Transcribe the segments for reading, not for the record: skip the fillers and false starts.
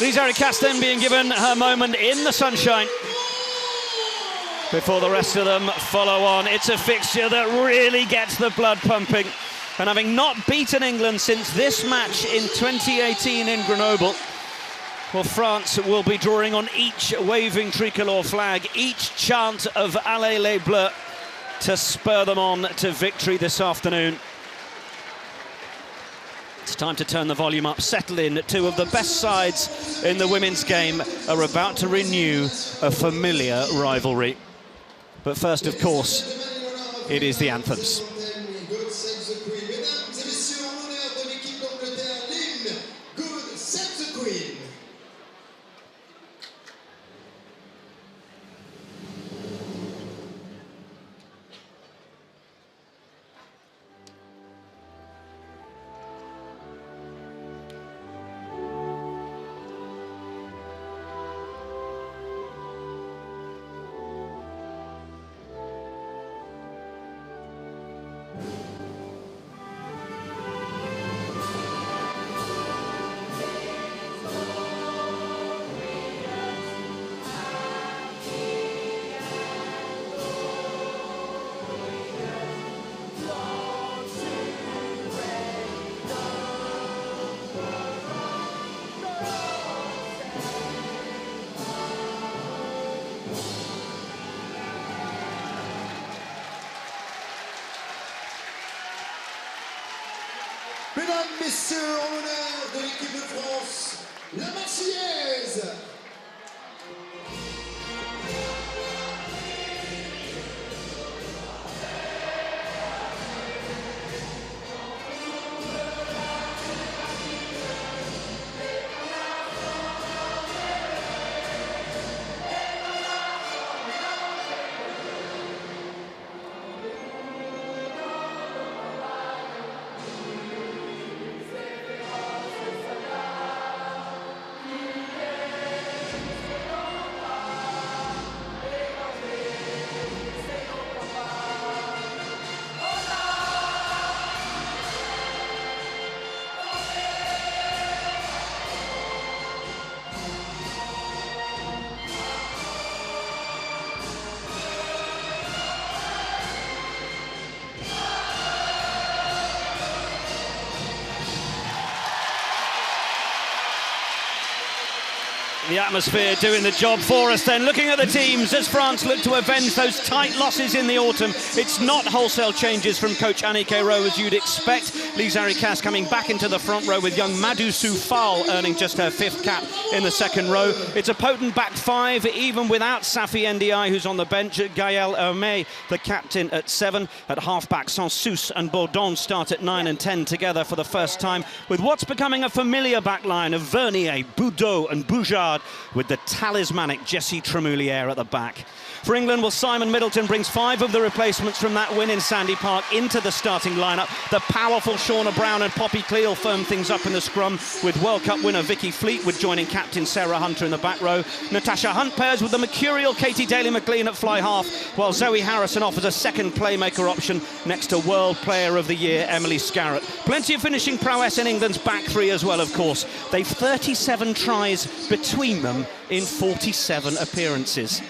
Arricastre then being given her moment in the sunshine before the rest of them follow on. It's a fixture that really gets the blood pumping. And having not beaten England since this match in 2018 in Grenoble, well, France will be drawing on each waving tricolour flag, each chant of Allez les Bleus to spur them on to victory this afternoon. It's time to turn the volume up, settle in. Two of the best sides in the women's game are about to renew a familiar rivalry. But first, of course, it is the anthems. Mesdames, Messieurs, en l'honneur de l'équipe de France, la Marseillaise. The atmosphere doing the job for us then. Looking at the teams as France look to avenge those tight losses in the autumn. It's not wholesale changes from coach Annick Rowe as you'd expect. Lise Arricastre coming back into the front row with young Madoussou Fall earning just her 5th cap in the second row. It's a potent back five, even without Safi Ndiaye, who's on the bench. Gaël Hermet, the captain, at 7. At half-back, Sansus and Bourdon start at 9 and 10 together for the first time, with what's becoming a familiar backline of Vernier, Boudaud and Boujard, with the talismanic Jessie Tremouliere at the back. For England, well, Simon Middleton brings 5 of the replacements from that win in Sandy Park into the starting lineup. The powerful Shauna Brown and Poppy Cleall firm things up in the scrum, with World Cup winner Vicki Fleetwood joining captain Sarah Hunter in the back row. Natasha Hunt pairs with the mercurial Katie Daley-McLean at fly half, while Zoe Harrison offers a second playmaker option next to World Player of the Year Emily Scarratt. Plenty of finishing prowess in England's back three as well, of course. They've 37 tries between them in 47 appearances.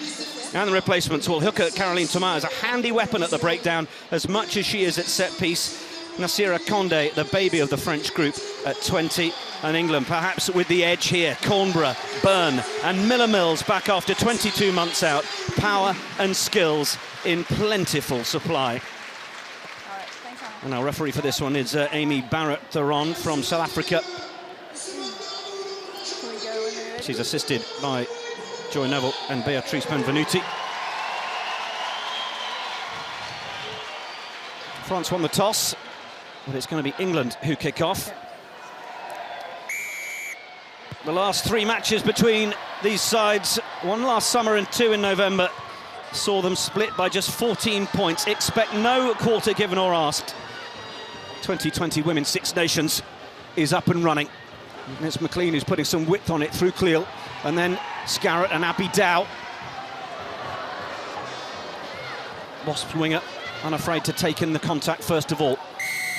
And the replacements, well, hooker Caroline Thomas is a handy weapon at the breakdown as much as she is at set piece. Nasira Konde, the baby of the French group, at 20. And England perhaps with the edge here. Cornborough, Bern and Millar-Mills back after 22 months out. Power and skills in plentiful supply. And our referee for this one is Amy Barrett-Theron from South Africa. She's assisted by Joy Neville and Beatrice Benvenuti. France won the toss, but it's going to be England who kick off. The last 3 matches between these sides, one last summer and 2 in November, saw them split by just 14 points. Expect no quarter given or asked. 2020 Women's Six Nations is up and running. And it's McLean who's putting some width on it through Cleall, and then Scarratt and Abby Dow. Wasps winger, unafraid to take in the contact first of all.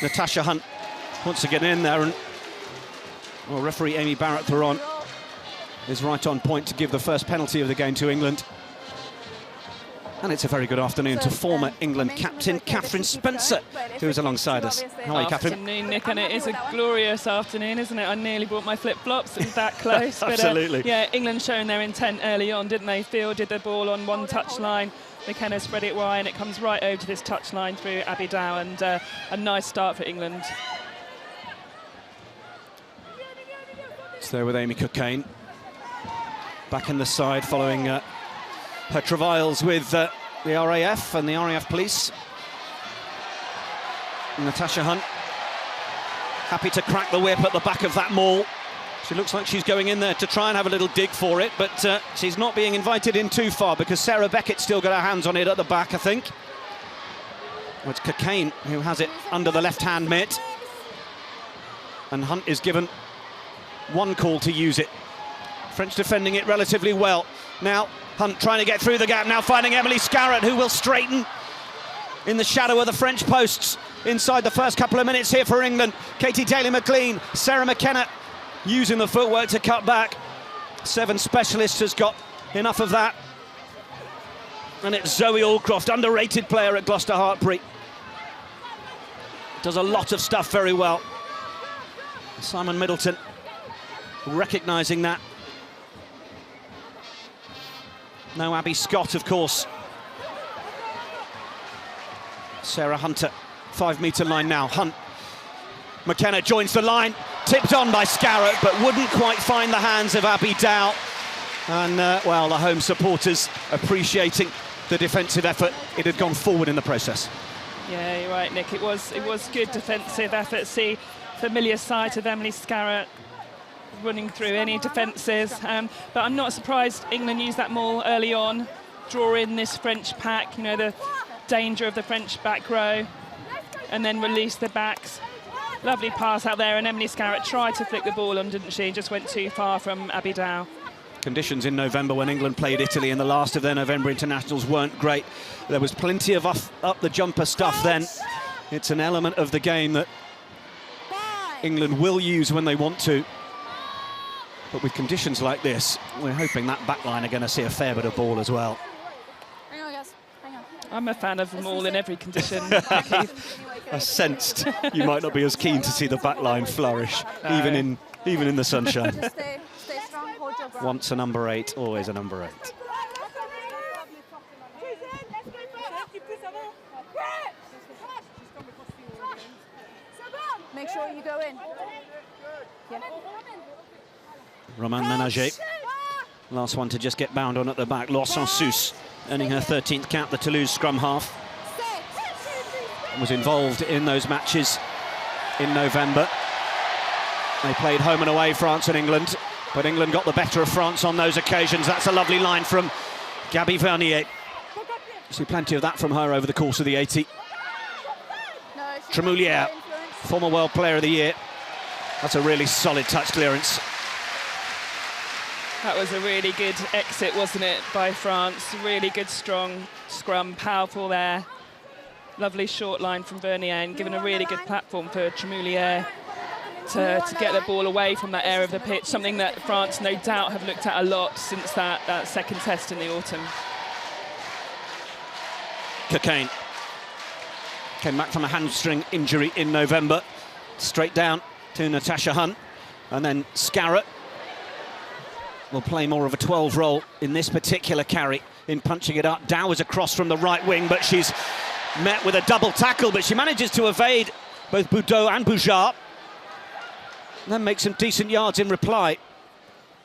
Natasha Hunt wants to get in there, and well, referee Amy Barrett-Theron is right on point to give the first penalty of the game to England. And it's a very good afternoon to former England captain Catherine Spencer, who is alongside us. How are you, Catherine? Afternoon, Nick, and it is a glorious afternoon, isn't it? I nearly brought my flip-flops, it was that close. Absolutely. But, yeah, England showing their intent early on, didn't they? Fielded the ball on one touchline. McKenna spread it wide, and it comes right over to this touchline through Boudaud, and a nice start for England. It's there with Amy Cokayne. Back in the side following her travails with the RAF and the RAF police. Natasha Hunt, happy to crack the whip at the back of that maul. She looks like she's going in there to try and have a little dig for it, but she's not being invited in too far because Sarah Beckett's still got her hands on it at the back, I think. Well, it's Cokayne who has it under the left-hand mitt. And Hunt is given one call to use it. French defending it relatively well. Now, Hunt trying to get through the gap, now finding Emily Scarratt, who will straighten in the shadow of the French posts inside the first couple of minutes here for England. Katie Daley-McLean, Sarah McKenna using the footwork to cut back. 7 specialists has got enough of that. And it's Zoe Aldcroft, underrated player at Gloucester Hartpury. Does a lot of stuff very well. Simon Middleton recognising that. No Abby Scott, of course. Sarah Hunter, 5-metre line now. Hunt. McKenna joins the line, tipped on by Scarratt, but wouldn't quite find the hands of Abby Dow. And, well, the home supporters appreciating the defensive effort. It had gone forward in the process. Yeah, you're right, Nick. It was good defensive effort. See, familiar sight of Emily Scarratt running through any defences. But I'm not surprised England used that maul early on, draw in this French pack, you know, the danger of the French back row, and then release the backs. Lovely pass out there, and Emily Scarratt tried to flick the ball on, didn't she? Just went too far from Abby Dow. Conditions in November when England played Italy in the last of their November internationals weren't great. There was plenty of up-the-jumper stuff then. It's an element of the game that England will use when they want to. But with conditions like this, we're hoping that backline are going to see a fair bit of ball as well. Hang on, guys. Hang on. I'm a fan of them all in every condition. I sensed you might not be as keen to see the backline flourish, even in the sunshine. Just stay strong, hold your ground. Once a number 8, always a number 8. Make sure you go in. Yeah. Romain Menager, last one to just get bound on at the back. Sansus, earning her 13th cap, the Toulouse scrum half. Was involved in those matches in November. They played home and away, France and England, but England got the better of France on those occasions. That's a lovely line from Gabby Vernier. See plenty of that from her over the course of the 80. Tremouliere, former World Player of the Year. That's a really solid touch clearance. That was a really good exit, wasn't it, by France? Really good, strong scrum, powerful there. Lovely short line from Vernier, and given a really good platform for Tremouliere to get the ball away from that area of the pitch, something that France no doubt have looked at a lot since that second test in the autumn. Cokayne came back from a hamstring injury in November. Straight down to Natasha Hunt, and then Scarratt will play more of a 12 role in this particular carry in punching it up. Dow is across from the right wing, but she's met with a double tackle, but she manages to evade both Boudaud and Boujard, and then make some decent yards in reply.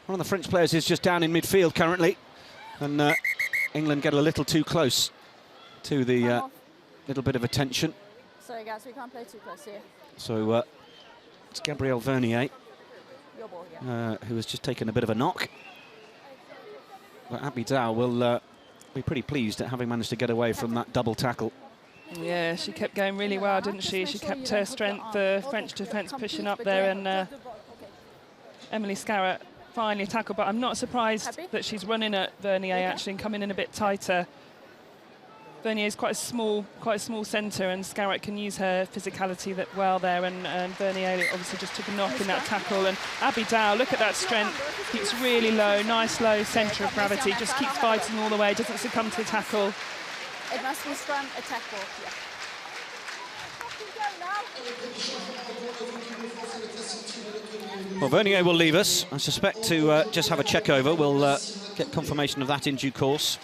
One of the French players is just down in midfield currently, and England get a little too close to the little bit of attention. Sorry guys, we can't play too close here. So it's Gabrielle Vernier, Your ball, yeah. who has just taken a bit of a knock. But Abby Dow will be pretty pleased at having managed to get away from that double tackle. Yeah, she kept going really well, didn't she? She kept her strength, the French defence pushing up there, and Emily Scarratt finally tackled, but I'm not surprised that she's running at Vernier actually and coming in a bit tighter. Vernier is quite a small centre, and Scarratt can use her physicality that well there. And Vernier obviously just took a knock in that tackle. And Boudaud, look at that strength, keeps really low, nice low centre of gravity, just keeps fighting all the way, doesn't succumb to the tackle. It must be scrum, attack ball. Yeah. Well, Vernier will leave us, I suspect, to just have a check over. We'll get confirmation of that in due course.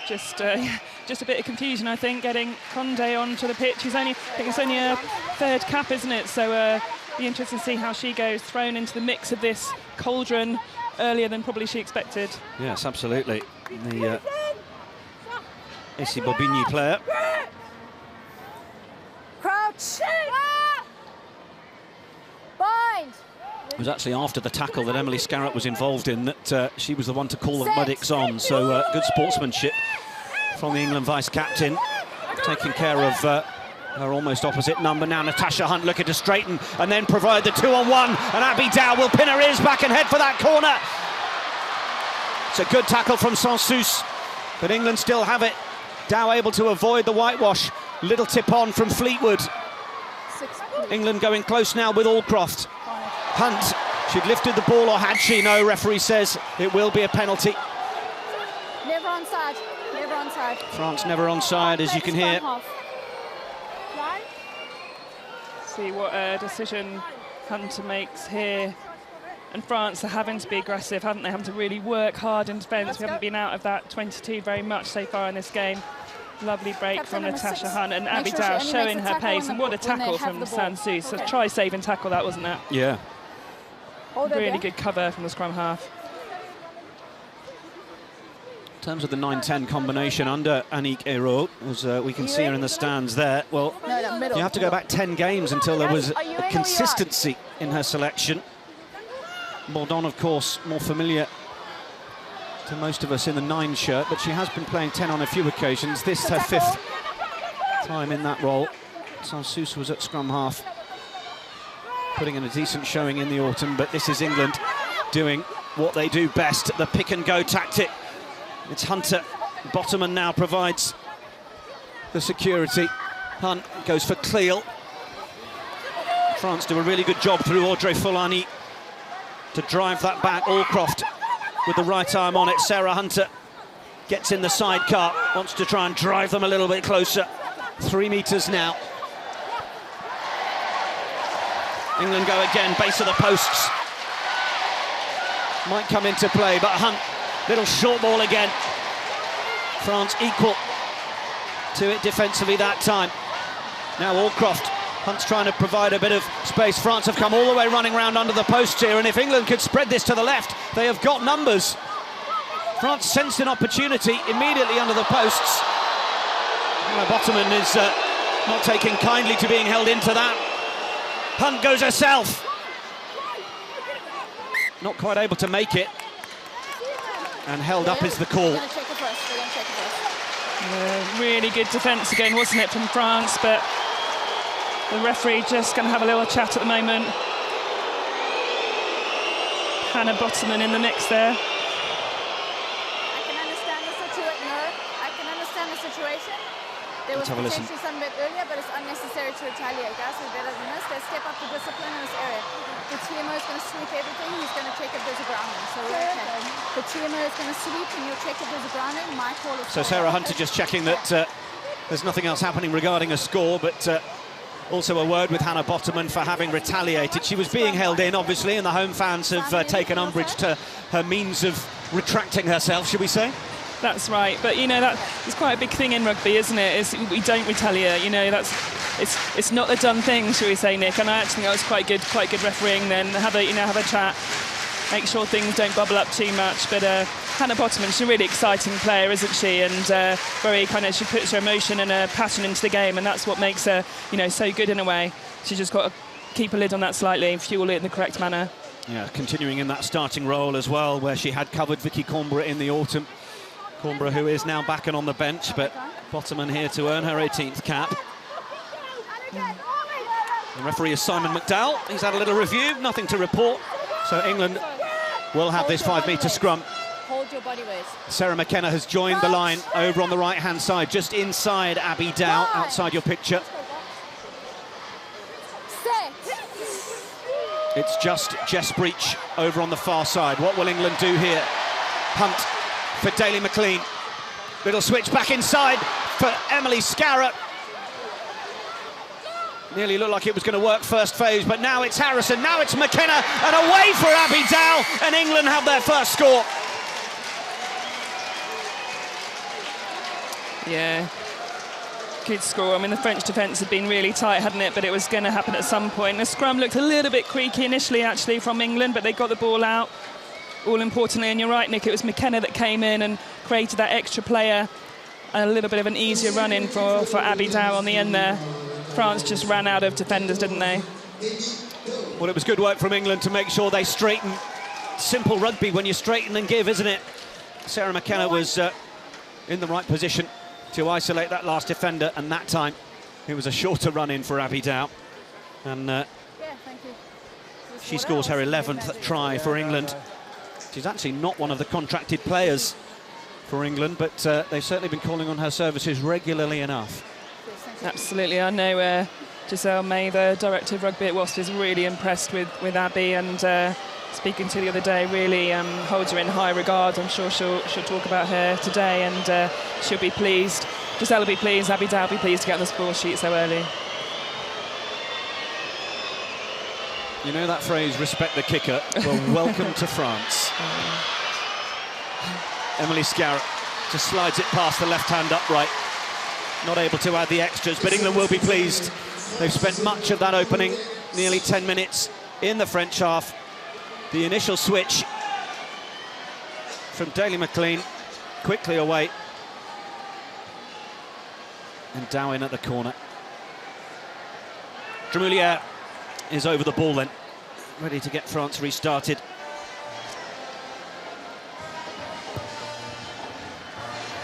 Just a bit of confusion, I think, getting Konde onto the pitch. I think it's only a third cap, isn't it? So be interesting to see how she goes, thrown into the mix of this cauldron earlier than probably she expected. Yes, absolutely. The Issy Bobigny player. Crouch. Bind. It was actually after the tackle that Emily Scarratt was involved in that she was the one to call the medics on. So good sportsmanship from the England vice-captain, taking care of her almost opposite number. Now Natasha Hunt looking to straighten and then provide the 2-on-1, and Boudaud will pin her ears back and head for that corner. It's a good tackle from Sansus, but England still have it. Dow able to avoid the whitewash. Little tip on from Fleetwood. England going close now with Aldcroft. Hunt, she'd lifted the ball, or had she? No, referee says it will be a penalty. Never onside, never onside. France never onside, as you can hear. See what decision Hunter makes here. And France are having to be aggressive, haven't they? Having to really work hard in defence. We haven't been out of that 22 very much so far in this game. Lovely break from Natasha Hunt, and Boudaud showing her pace. And what a tackle from Sansus. A try-saving tackle that, wasn't that? Yeah. Really good cover from the scrum half. In terms of the 9-10 combination under Annick Hérault, as we can see her in the stands there, well, you have to go back 10 games until there was a consistency in her selection. Bourdon, of course, more familiar to most of us in the 9 shirt, but she has been playing 10 on a few occasions. This her 5th time in that role. Sansus was at scrum half, putting in a decent showing in the autumn, but this is England doing what they do best, the pick-and-go tactic. It's Hunter. Botterman now provides the security. Hunt goes for Cleall. France do a really good job through Audrey Forlani to drive that back. Aldcroft with the right arm on it. Sarah Hunter gets in the sidecar, wants to try and drive them a little bit closer. 3 metres now. England go again, base of the posts. Might come into play, but Hunt, little short ball again. France equal to it defensively that time. Now Aldcroft. Hunt's trying to provide a bit of space. France have come all the way running round under the posts here, and if England could spread this to the left, they have got numbers. France sensed an opportunity immediately under the posts. Botterman is not taking kindly to being held into that. Hunt goes herself. Not quite able to make it. And held up is the call. Really good defence again, wasn't it, from France, but the referee just going to have a little chat at the moment. Hannah Botterman in the mix there. I can understand the situation. No, I can understand the situation. There was potentially some bit earlier, but it's unnecessary to retaliate. Guys are better than this. They step up the discipline in this area. The TMO is going to sweep everything. He's going to check if there's a grounding. So we're okay. The TMO is going to sweep and you'll check if there's a grounding. My call is... So Sarah Hunter just checking that there's nothing else happening regarding a score, but also a word with Hannah Botterman for having retaliated. She was being held in, obviously, and the home fans have taken umbrage to her means of retracting herself, should we say? That's right, but you know it's quite a big thing in rugby, isn't it? We don't retaliate. You know, it's not a done thing, shall we say, Nick? And I actually think that was quite good refereeing. Then have a chat, make sure things don't bubble up too much. But Hannah Botterman, she's a really exciting player, isn't she? And very kind of, she puts her emotion and her passion into the game, and that's what makes her, you know, so good in a way. She's just got to keep a lid on that slightly and fuel it in the correct manner. Yeah, continuing in that starting role as well, where she had covered Vicky Cornborough in the autumn. Cornborough, who is now back and on the bench, but Botterman here to earn her 18th cap. The referee is Simon McDowell. He's had a little review, nothing to report. So England will have this 5-metre scrum. Hold your body weight. Sarah McKenna has joined the line over on the right-hand side, just inside Abby Dow, outside your picture. It's just Jess Breach over on the far side. What will England do here? Hunt for Daley-McLean. Little switch back inside for Emily Scarratt. Nearly looked like it was going to work first phase, but now it's Harrison, now it's McKenna, and away for Abby Dow, and England have their first score. Yeah, good score. I mean, the French defence had been really tight, hadn't it? But it was going to happen at some point. The scrum looked a little bit creaky initially, actually, from England, but they got the ball out. All importantly, and you're right, Nick, it was McKenna that came in and created that extra player. A little bit of an easier run-in for Abby Dow on the end there. France just ran out of defenders, didn't they? Well, it was good work from England to make sure they straighten. Simple rugby when you straighten and give, isn't it? Sarah McKenna was in the right position to isolate that last defender, and that time it was a shorter run-in for Abby Dow. And she scores her 11th try for England. She's actually not one of the contracted players for England, but they've certainly been calling on her services regularly enough. Absolutely. I know Giselle May, the director of rugby at Wasps, is really impressed with Abby, and speaking to the other day, really holds her in high regard. I'm sure she'll talk about her today, and she'll be pleased. Giselle will be pleased, Abby Dow will be pleased to get on the score sheet so early. You know that phrase, respect the kicker? Well, welcome to France. Emily Scarratt just slides it past the left-hand upright. Not able to add the extras, but England will be pleased. They've spent much of that opening, nearly 10 minutes in the French half. The initial switch from Daley-McLean, quickly away. And Dow in at the corner. Tremouliere is over the ball then, ready to get France restarted.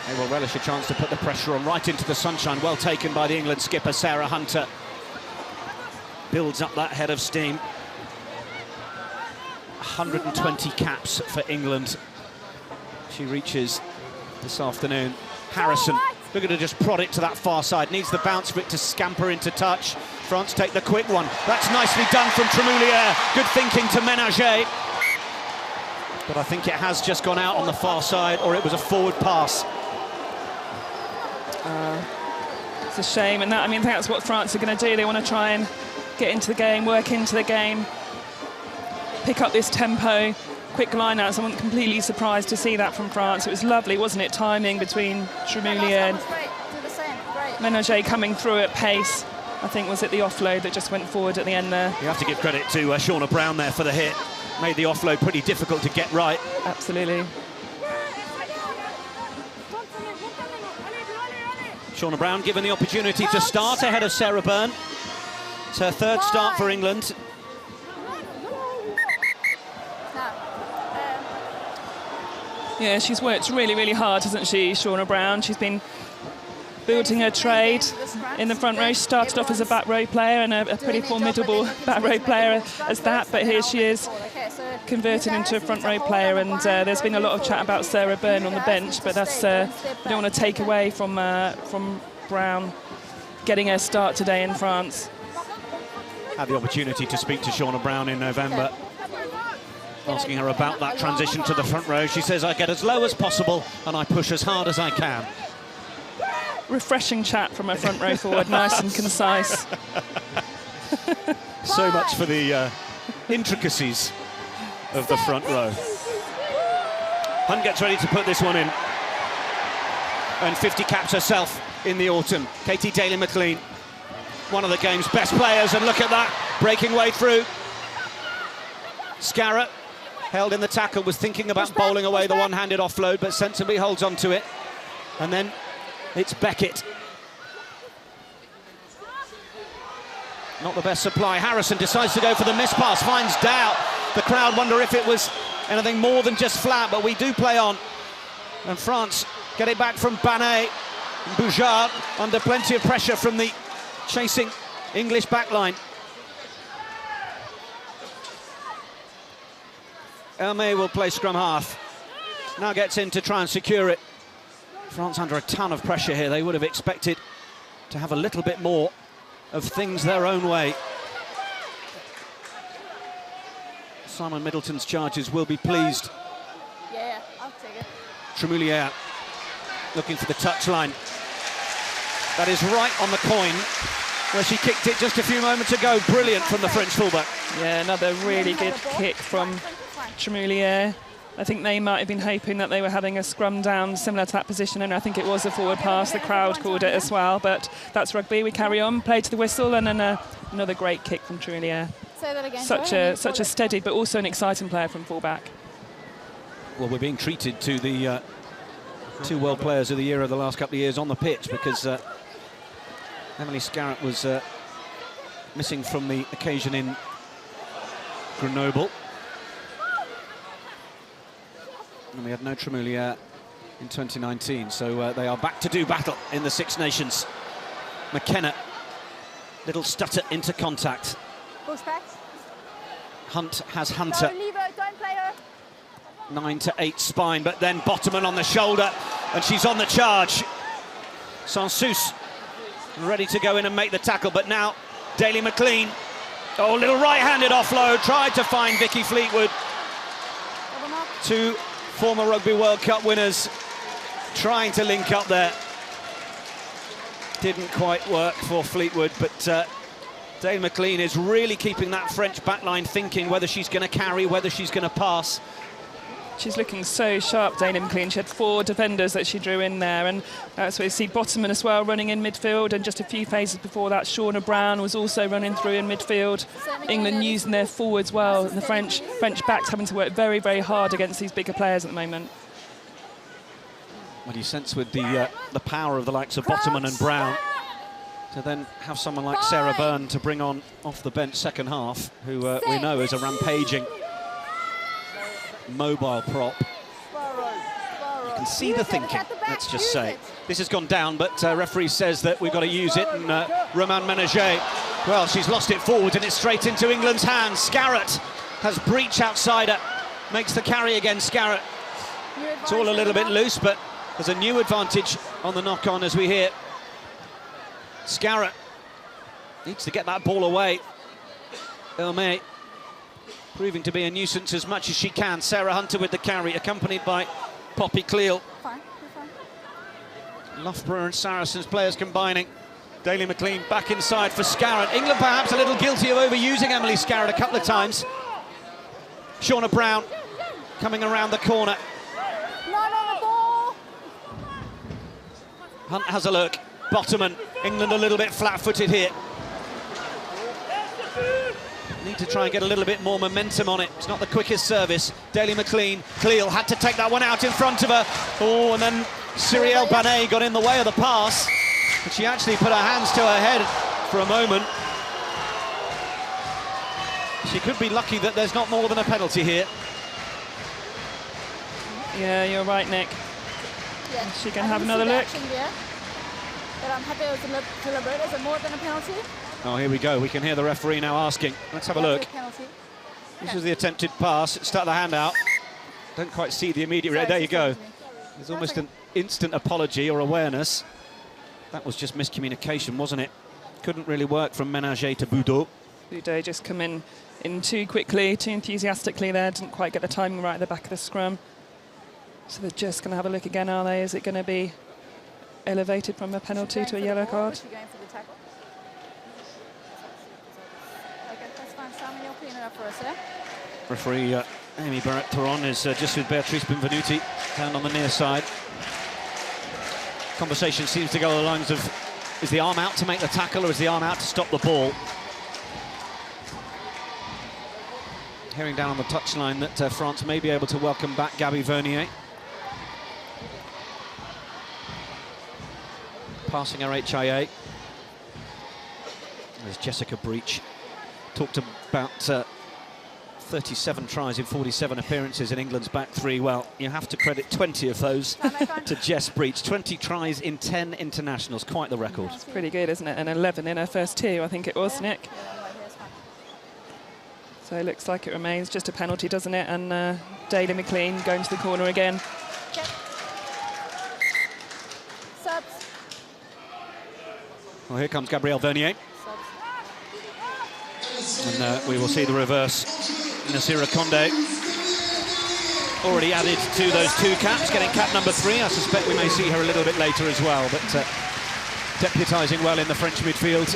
They will relish a chance to put the pressure on right into the sunshine. Well taken by the England skipper, Sarah Hunter. Builds up that head of steam. 120 caps for England. She reaches this afternoon. Harrison, looking to just prod it to that far side. Needs the bounce for it to scamper into touch. France take the quick one. That's nicely done from Tremouliere. Good thinking to Menager. But I think it has just gone out on the far side, or it was a forward pass. It's a shame, and I mean, that's what France are going to do. They want to try and get into the game, work into the game, pick up this tempo, quick line-outs. I'm completely surprised to see that from France. It was lovely, wasn't it? Timing between Tremouliere and Menager coming through at pace. I think was it the offload that just went forward at the end there. You have to give credit to Shauna Brown there for the hit. Made the offload pretty difficult to get right. Absolutely. Shauna Brown given the opportunity to start ahead of Sarah Bern. It's her third start for England. Yeah, she's worked really, really hard, hasn't she, Shauna Brown? She's been building her trade in the front row. She started off as a back row player and a pretty formidable back row player as that, but here she is converted into a front row player, and there's been a lot of chat about Sarah Bern on the bench, but that's I don't want to take away from Brown getting her start today in France. Had the opportunity to speak to Shauna Brown in November, asking her about that transition to the front row. She says, I get as low as possible and I push as hard as I can. Refreshing chat from a front row forward, nice and concise. So much for the intricacies of the front row. Hunt gets ready to put this one in. And 50 caps herself in the autumn. Katie Daley-McLean, one of the game's best players, and look at that, breaking way through. Scarratt, held in the tackle, was thinking about bowling away the one-handed offload, but sensibly holds on to it. And then it's Beckett. Not the best supply. Harrison decides to go for the miss pass, finds Dow. The crowd wonder if it was anything more than just flat, but we do play on. And France get it back from Banet. Boujard under plenty of pressure from the chasing English backline. Hermet will play scrum half. Now gets in to try and secure it. France under a ton of pressure here. They would have expected to have a little bit more of things their own way. Simon Middleton's charges will be pleased. Yeah, I'll take it. Tremouliere looking for the touchline. That is right on the coin where she kicked it just a few moments ago. Brilliant from the French fullback. Yeah, another really good kick from Tremouliere. I think they might have been hoping that they were having a scrum down similar to that position, and I think it was a forward pass. The crowd called it as well, but that's rugby. We carry on, play to the whistle, and then another great kick from Tremouliere. Say that again. Such a steady but also an exciting player from fullback. Well, we're being treated to the two world players of the year of the last couple of years on the pitch, because Emily Scarratt was missing from the occasion in Grenoble. And we had no Tremouliere in 2019, so they are back to do battle in the Six Nations. McKenna, little stutter into contact. Push back. Hunt has Hunter. Don't leave her, don't play her. 9 to 8 spine, but then Botterman on the shoulder, and she's on the charge. Sansus ready to go in and make the tackle, but now Daley-McLean. Oh, little right-handed offload, tried to find Vicki Fleetwood. Two former Rugby World Cup winners trying to link up there. Didn't quite work for Fleetwood, but Daley-McLean is really keeping that French backline thinking whether she's going to carry, whether she's going to pass. She's looking so sharp, Daley-McLean. She had 4 defenders that she drew in there, and that's where you see Botterman as well running in midfield, and just a few phases before that, Shauna Brown was also running through in midfield. England using their forwards well, and the French backs having to work very, very hard against these bigger players at the moment. Well, you sense with the power of the likes of Botterman and Brown, to then have someone like Sarah Bern to bring on off the bench second half, who we know is a rampaging mobile prop. You can see the thinking, let's just say. This has gone down, but referee says that we've got to use it, and Menager, well, she's lost it forward, and it's straight into England's hands. Scarratt has breach outside her, makes the carry again, Scarratt. It's all a little bit loose, but there's a new advantage on the knock-on as we hear. Scarratt needs to get that ball away. Hermet proving to be a nuisance as much as she can. Sarah Hunter with the carry, accompanied by Poppy Cleall. Loughborough and Saracens players combining. Daley-McLean back inside for Scarratt. England perhaps a little guilty of overusing Emily Scarratt a couple of times. Shauna Brown coming around the corner. Hunt has a look. Botterman, England a little bit flat-footed here. Need to try and get a little bit more momentum on it. It's not the quickest service. Daley-McLean, Cleall had to take that one out in front of her. Oh, and then Cyrielle Banet got in the way of the pass. But she actually put her hands to her head for a moment. She could be lucky that there's not more than a penalty here. Yeah, you're right, Nick. Yeah. She can have another look. But I'm happy it was deliberate. Is it more than a penalty? Oh, here we go. We can hear the referee now asking. Let's have a look. This was the attempted pass. Stuck the hand out. Don't quite see the immediate... There you go. There's almost an instant apology or awareness. That was just miscommunication, wasn't it? Couldn't really work from Menager to Boudaud. Boudaud just come in too quickly, too enthusiastically there. Didn't quite get the timing right at the back of the scrum. So they're just going to have a look again, are they? Is it going to be elevated from a penalty to a yellow card? Referee Amy Barrett-Thoron is just with Beatrice Benvenuti down on the near side. Conversation seems to go along the lines of, is the arm out to make the tackle or is the arm out to stop the ball? Hearing down on the touchline that France may be able to welcome back Gabby Vernier. Passing her HIA. There's Jessica Breach. Talked about 37 tries in 47 appearances in England's back three. Well, you have to credit 20 of those to Jess Breach. 20 tries in 10 internationals, quite the record. It's pretty good, isn't it? And 11 in her first two, I think it was, Nick. So it looks like it remains just a penalty, doesn't it? And Daley-McLean going to the corner again. Well, here comes Gabrielle Vernier. And we will see the reverse. Nasira Konde already added to those two caps, getting cap number 3. I suspect we may see her a little bit later as well, but deputising well in the French midfield.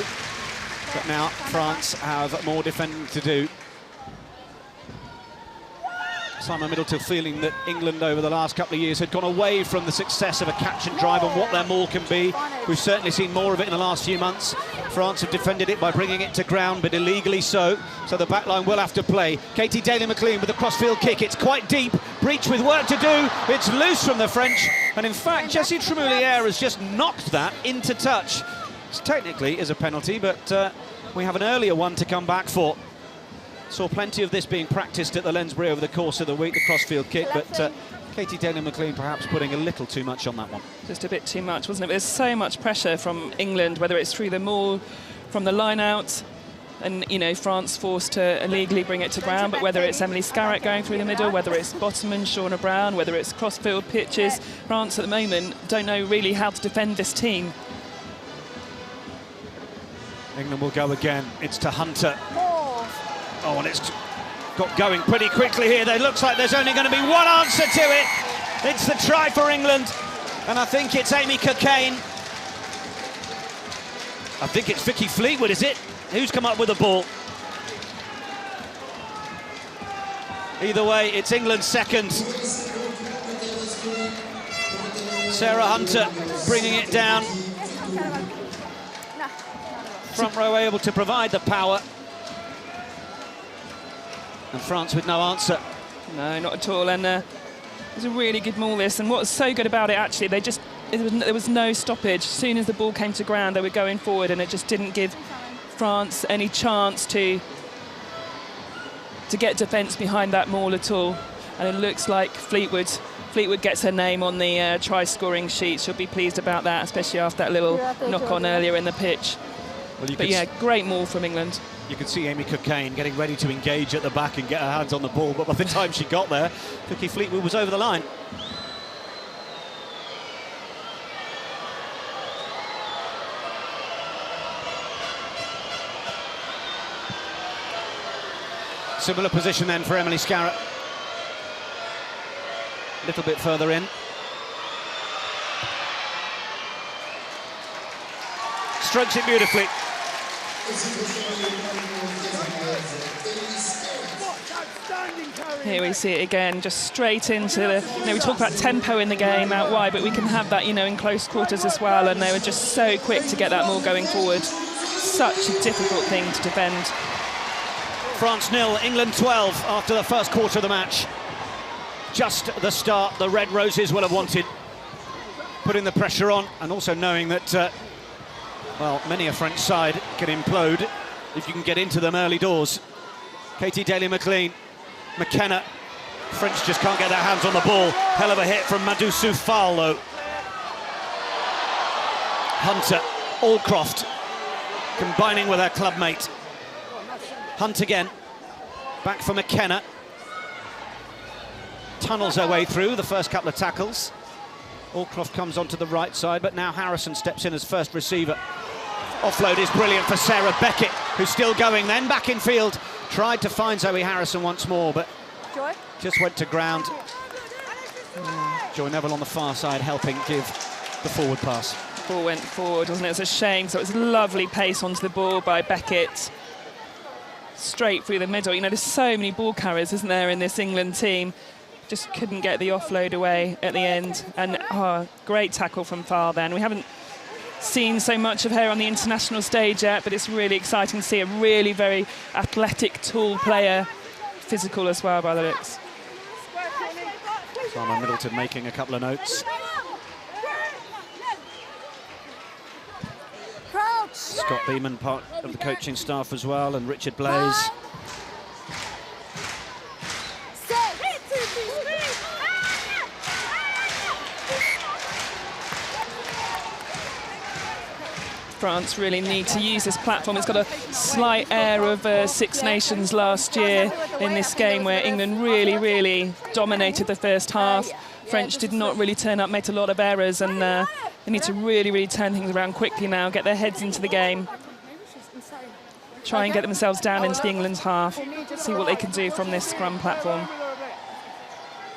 But now France have more defending to do. Simon Middleton feeling that England over the last couple of years had gone away from the success of a catch and drive and what their maul can be. We've certainly seen more of it in the last few months. France have defended it by bringing it to ground, but illegally so. So the backline will have to play. Katie Daley-McLean with the crossfield kick. It's quite deep. Breach with work to do. It's loose from the French. And in fact, Jessie Tremouliere has just knocked that into touch. It technically is a penalty, but we have an earlier one to come back for. Saw plenty of this being practiced at the Lensbury over the course of the week, the crossfield kick, but Katie Daley-McLean perhaps putting a little too much on that one. Just a bit too much, wasn't it? There's so much pressure from England, whether it's through the maul, from the line out, and, you know, France forced to illegally bring it to ground, but whether it's Emily Scarratt going through the middle, whether it's Botterman, Shauna Brown, whether it's crossfield pitches, France at the moment don't know really how to defend this team. England will go again. It's to Hunter. Oh, and it's got going pretty quickly here. It looks like there's only going to be one answer to it. It's the try for England, and I think it's Amy Cokayne. I think it's Vicki Fleetwood, is it? Who's come up with the ball? Either way, it's England's second. Sarah Hunter bringing it down. Front row able to provide the power. And France with no answer. No, not at all. And it was a really good maul this. And what's so good about it, actually, there was no stoppage. As soon as the ball came to ground, they were going forward, and it just didn't give France any chance to get defence behind that maul at all. And it looks like Fleetwood gets her name on the try-scoring sheet. She'll be pleased about that, especially after that little knock-on earlier in the pitch. Well, but yeah, great maul from England. You could see Amy Cokayne getting ready to engage at the back and get her hands on the ball, but by the time she got there, Vicki Fleetwood was over the line. Similar position then for Emily Scarratt. A little bit further in. Strokes it beautifully. Here we see it again, just straight into the... You know, we talk about tempo in the game out wide, but we can have that, you know, in close quarters as well, and they were just so quick to get that maul going forward. Such a difficult thing to defend. France 0, England 12 after the first quarter of the match. Just the start the Red Roses will have wanted. Putting the pressure on, and also knowing that, well, many a French side can implode if you can get into them early doors. Katie Daley-McLean, McKenna. French just can't get their hands on the ball. Hell of a hit from Madoussou Fall, though. Hunter, Aldcroft, combining with her clubmate. Hunt again, back for McKenna. Tunnels her way through the first couple of tackles. Aldcroft comes onto the right side, but now Harrison steps in as first receiver. Offload is brilliant for Sarah Beckett, who's still going then, back in field. Tried to find Zoe Harrison once more, but just went to ground. Joy Neville on the far side helping give the forward pass. Ball went forward, wasn't it? It's a shame. So it was lovely pace onto the ball by Beckett. Straight through the middle. You know, there's so many ball carriers, isn't there, in this England team? Just couldn't get the offload away at the end. And great tackle from Far then. We haven't seen so much of her on the international stage yet, but it's really exciting to see a really very athletic, tall player, physical as well by the looks. Simon Middleton making a couple of notes. Scott Beeman, part of the coaching staff as well, and Richard Blaze. France really need to use this platform. It's got a slight air of Six Nations last year in this game, where England really, really dominated the first half. French did not really turn up, made a lot of errors, and they need to really, really turn things around quickly now, get their heads into the game, try and get themselves down into the England's half, see what they can do from this scrum platform.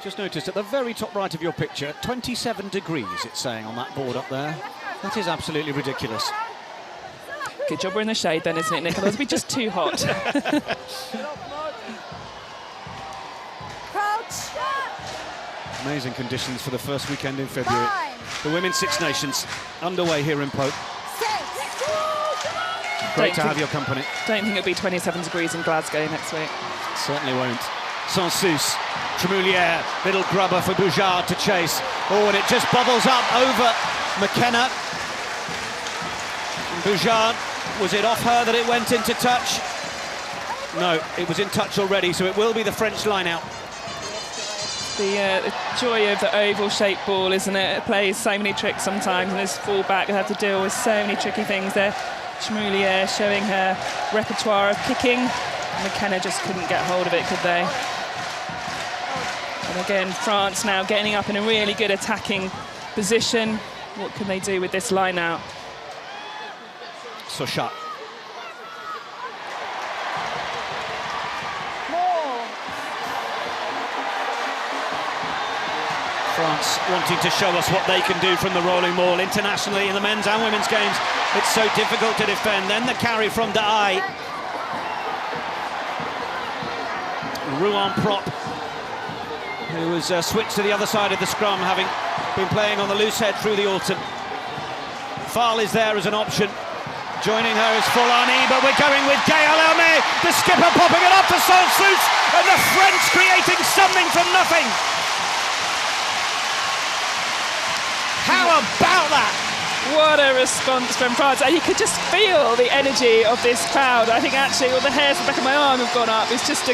Just noticed at the very top right of your picture, 27 degrees it's saying on that board up there. That is absolutely ridiculous. Good job we're in the shade then, isn't it, Nicola? It'll be just too hot. Amazing conditions for the first weekend in February. The Women's Six Nations underway here in Pope. Great to have your company. Don't think it'll be 27 degrees in Glasgow next week. Certainly won't. Sansus, Tremouliere, little grubber for Boujard to chase. Oh, and it just bubbles up over McKenna. And Boujard, was it off her that it went into touch? No, it was in touch already, so it will be the French line-out. The joy of the oval-shaped ball, isn't it? It plays so many tricks sometimes, and this full-back have to deal with so many tricky things there. Tremouliere showing her repertoire of kicking. McKenna just couldn't get hold of it, could they? And again, France now getting up in a really good attacking position. What can they do with this line-out? Sochat. France wanting to show us what they can do from the rolling maul internationally in the men's and women's games. It's so difficult to defend. Then the carry from Deshaye. Rouen Prop, who was switched to the other side of the scrum, having been playing on the loose head through the autumn. Fal is there as an option. Joining her is Forlani, but we're going with Hermet, the skipper popping it up for Sansus, and the French creating something from nothing. How about that? What a response from France. You could just feel the energy of this crowd. I think actually all the hairs on the back of my arm have gone up. It's just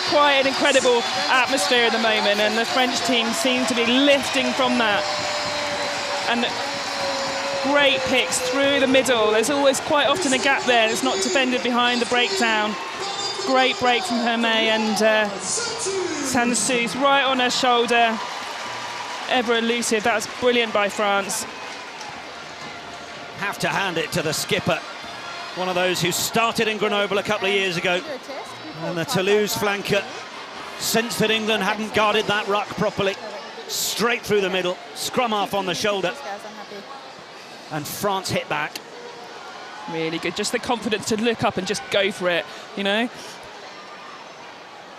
quite an incredible atmosphere at the moment, and the French team seem to be lifting from that. And great picks through the middle. There's always quite often a gap there. It's not defended behind the breakdown. Great break from Hermet, and Sansus right on her shoulder. Ever elusive. That was brilliant by France. Have to hand it to the skipper. One of those who started in Grenoble a couple of years ago. And the Toulouse flanker sensed that England hadn't guarded that ruck properly. Straight through the middle, scrum half on the shoulder. And France hit back. Really good. Just the confidence to look up and just go for it, you know.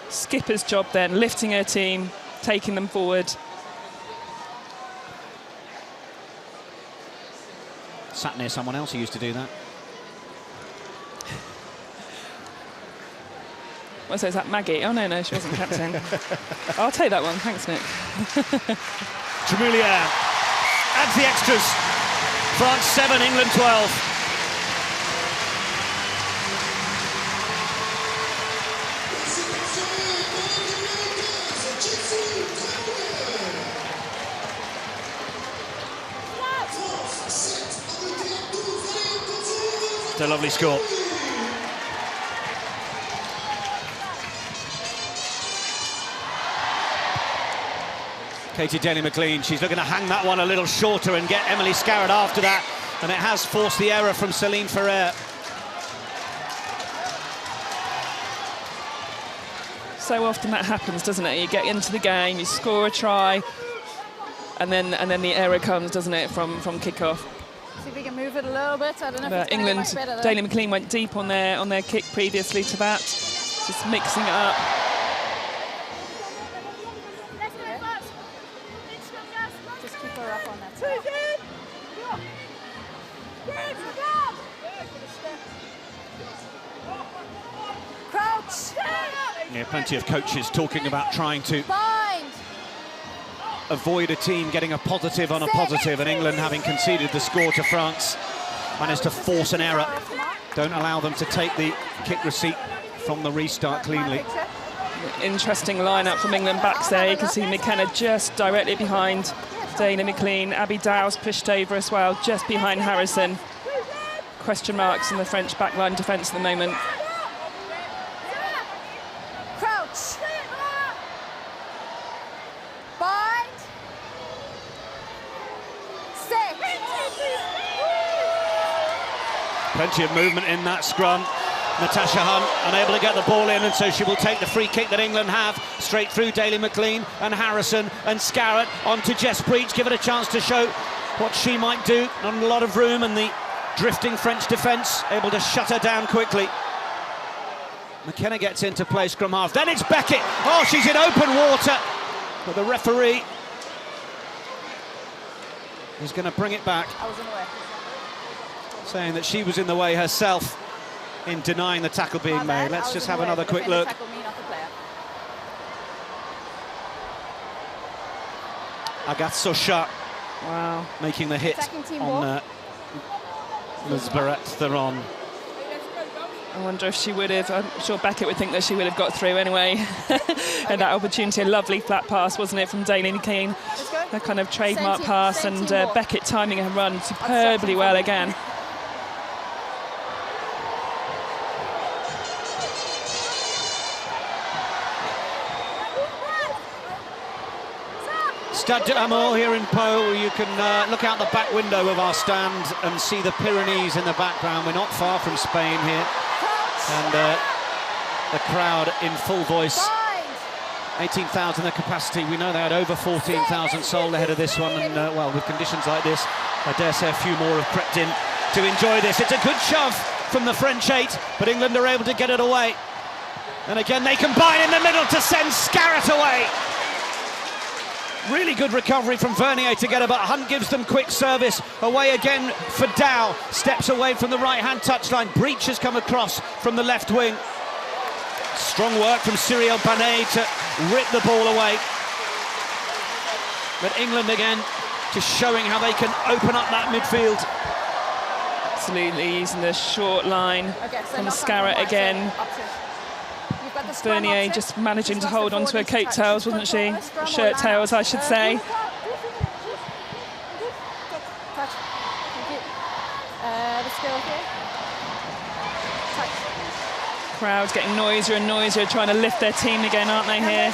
Skipper's job then, lifting her team, taking them forward. Sat near someone else who used to do that. Well, so is that Maggie? Oh, no, she wasn't captain. I'll take that one. Thanks, Nick. Tremouliere adds the extras. France 7, England 12. It's a lovely score. Katie Daley-McLean, she's looking to hang that one a little shorter and get Emily Scarratt after that, and it has forced the error from Céline Ferer. So often that happens, doesn't it? You get into the game, you score a try, and then the error comes, doesn't it, from kick-off. See if we can move it a little bit. I don't know if it's England, much better, Daley-McLean went deep on their kick previously to that, just mixing it up. Just keep her up on that side. Crouch! Yeah, plenty of coaches talking about trying to Bind! avoid a team getting a positive on a positive, and England, having conceded the score to France, managed to force an error. Don't allow them to take the kick receipt from the restart cleanly. Interesting lineup from England backs there. You can see McKenna just directly behind Daley-McLean. Abby Dow's pushed over as well, just behind Harrison. question marks in the French backline defence at the moment. Crouch. Bind. Stay. Plenty of movement in that scrum. Natasha Hunt unable to get the ball in, and so she will take the free kick that England have straight through Daley-McLean and Harrison and Scarratt onto Jess Breach. Give it a chance to show what she might do. Not a lot of room, and the drifting French defence able to shut her down quickly. McKenna gets into play scrum half. Then it's Beckett. Oh, she's in open water. But the referee is going to bring it back, I was in the way. saying that she was in the way herself in denying the tackle being made. Let's just have another quick look. Sochat, Wow. making the hit on Lisbeth Theron. I wonder if she would have, I'm sure Beckett would think that she would have got through anyway. And that opportunity, a lovely flat pass, wasn't it, from Daley-McLean? A kind of trademark pass, and Beckett timing her run superbly well again. Stade d'Amour here in Pau. You can look out the back window of our stand and see the Pyrenees in the background. We're not far from Spain here. And the crowd in full voice. 18,000 the capacity. We know they had over 14,000 sold ahead of this one. And, well, with conditions like this, I dare say a few more have crept in to enjoy this. It's a good shove from the French 8, but England are able to get it away. And again, they combine in the middle to send Scarratt away. Really good recovery from Vernier to get her, but Hunt gives them quick service. Away again for Dow. Steps away from the right-hand touchline. Breach has come across from the left wing. Strong work from Banet to rip the ball away. But England again just showing how they can open up that midfield. Absolutely, using the short line from Scarratt again. Vernier just managing to hold on to her coattails, wasn't she? Shirt tails, I should say. Crowds getting noisier and noisier, trying to lift their team again, aren't they, here?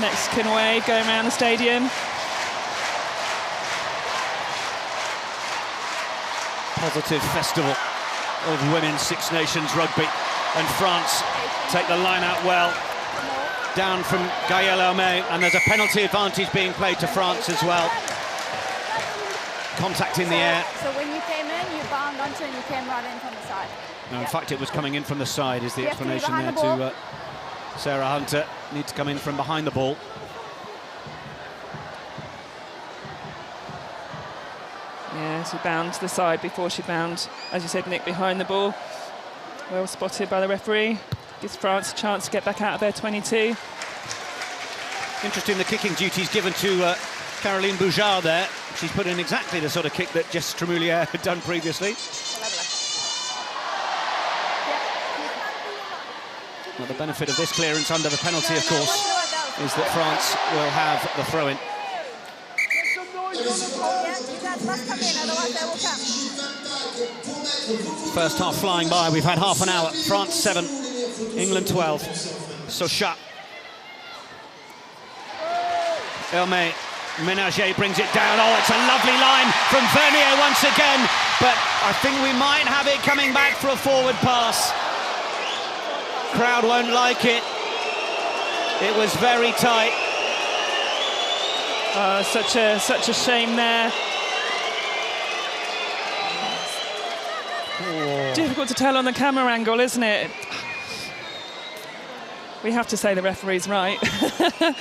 Mexican wave going around the stadium. Positive festival of women's Six Nations rugby, and France take the line out well down from Hermet, and there's a penalty advantage being played to France as well. Contact in the air. So when you came in, you bound onto and you came right in from the side. No, in fact, it was coming in from the side is the explanation there to Sarah Hunter. Need to come in from behind the ball. Yeah, she bound to the side before she bound, as you said, Nick, behind the ball. Well spotted by the referee. Gives France a chance to get back out of their 22. Interesting, the kicking duties given to Caroline Boujard there. She's put in exactly the sort of kick that Jess Tremouliere had done previously. Well, the benefit of this clearance under the penalty, of course, is that France will have the throw-in. First half flying by. We've had half an hour. France 7, England 12. Sochat. Hermet. Menager brings it down. Oh, it's a lovely line from Vernier once again. But I think we might have it coming back for a forward pass. Crowd won't like it. It was very tight. Such a shame there. Oh. Difficult to tell on the camera angle, isn't it? We have to say the referee's right. It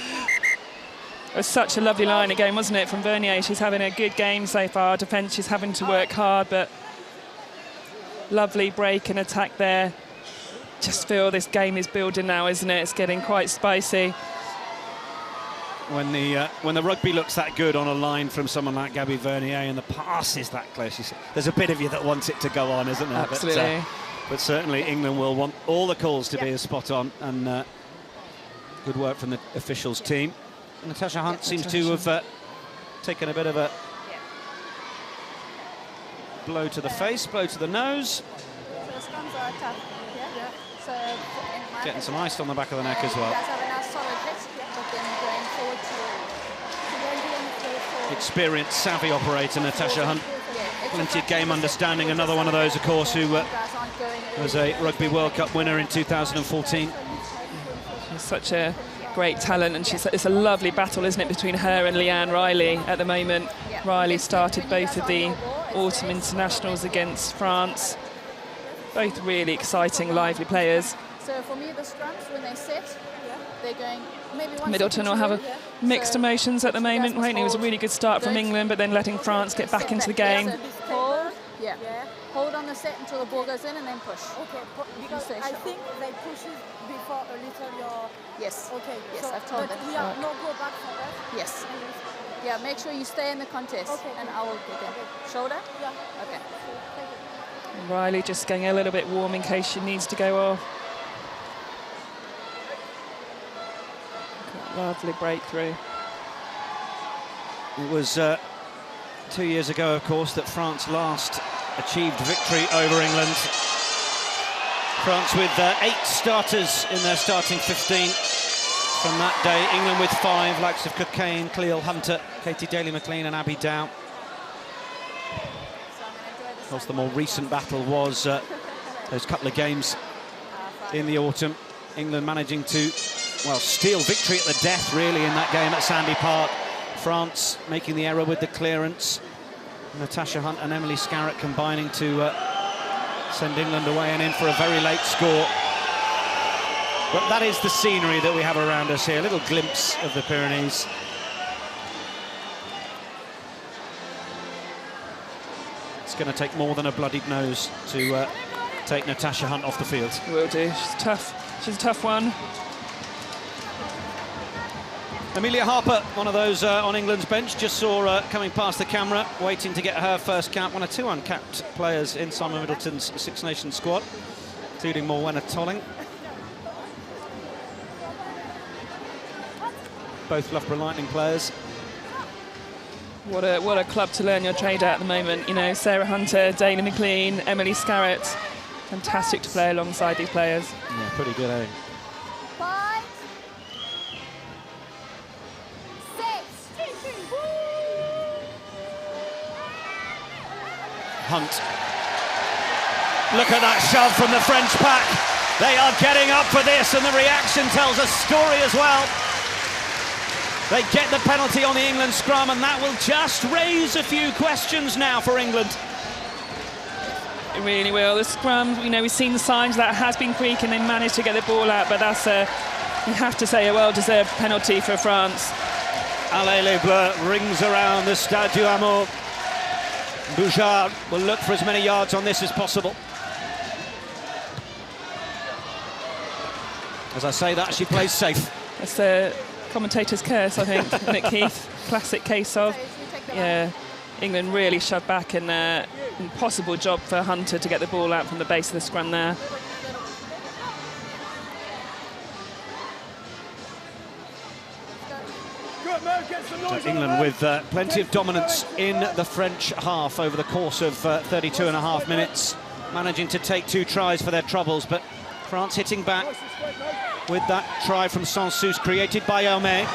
was such a lovely line again, wasn't it, from Vernier? She's having a good game so far. Defence, she's having to work hard, but lovely break and attack there. Just feel this game is building now, isn't it? It's getting quite spicy. When the rugby looks that good on a line from someone like Gabby Vernier and the pass is that close, there's a bit of you that wants it to go on, isn't there? Absolutely. But certainly England will want all the calls to be as spot on, and good work from the officials team. Natasha Hunt seems to have taken a bit of a blow to the face, blow to the nose. So the scrums are tough. Yeah. So Getting some ice on the back of the neck as well. You guys have a nice solid hit, but then going forward to Experienced, savvy operator Natasha Hunt. yeah, Plenty of game understanding. Another one of those, of course, who was a Rugby World Cup winner in 2014. She's such a great talent, and it's a lovely battle, isn't it, between her and Leanne Riley at the moment. Riley started both of the autumn internationals against France. Both really exciting, lively players. So for me, the scrums, when they set, they're going maybe one Middleton will have mixed emotions at the moment. It was a really good start from England, but then letting France get back into the game. Hold, hold on the set until the ball goes in and then push. Okay, because I think they push it before a little your... Yes. Okay. Yes, so, I've told them. But we are no go back for that? Yes. Yeah, make sure you stay in the contest. Okay. And I will get in. Shoulder? Yeah. Okay. Riley just getting a little bit warm in case she needs to go off. Lovely breakthrough. It was 2 years ago, of course, that France last achieved victory over England. France with 8 starters in their starting 15 from that day. England with 5, likes of Cokayne, Cleall, Hunter, Katie Daley-McLean and Abby Dow. Of course, the more recent battle was those couple of games in the autumn. England managing to, well, steal victory at the death, really, in that game at Sandy Park. France making the error with the clearance. Natasha Hunt and Emily Scarratt combining to send England away and in for a very late score. But that is the scenery that we have around us here. A little glimpse of the Pyrenees. It's going to take more than a bloodied nose to take Natasha Hunt off the field. Will do. She's tough. She's a tough one. Amelia Harper, one of those on England's bench, just saw coming past the camera, waiting to get her first cap. One of 2 uncapped players in Simon Middleton's Six Nations squad, including Morwenna Tolling. Both Loughborough Lightning players. What a club to learn your trade at the moment. You know, Sarah Hunter, Daley-McLean, Emily Scarratt. Fantastic to play alongside these players. Yeah, pretty good, eh? 5, 6. Hunt. Look at that shove from the French pack. They are getting up for this, and the reaction tells a story as well. They get the penalty on the England scrum, and that will just raise a few questions now for England. It really will. The scrum, you know, we've seen the signs that has been creaking. They managed to get the ball out, but that's you have to say, a well-deserved penalty for France. Allez les Bleus rings around the Stade du Hameau. Boujard will look for as many yards on this as possible. As I say that, she plays safe. That's the commentator's curse, I think. Nick Heath, classic case of, yeah, England really shoved back, and impossible job for Hunter to get the ball out from the base of the scrum there. So England with plenty of dominance in the French half over the course of 32 and a half minutes, managing to take 2 tries for their troubles, but France hitting back with that try from Sansus created by Hermet.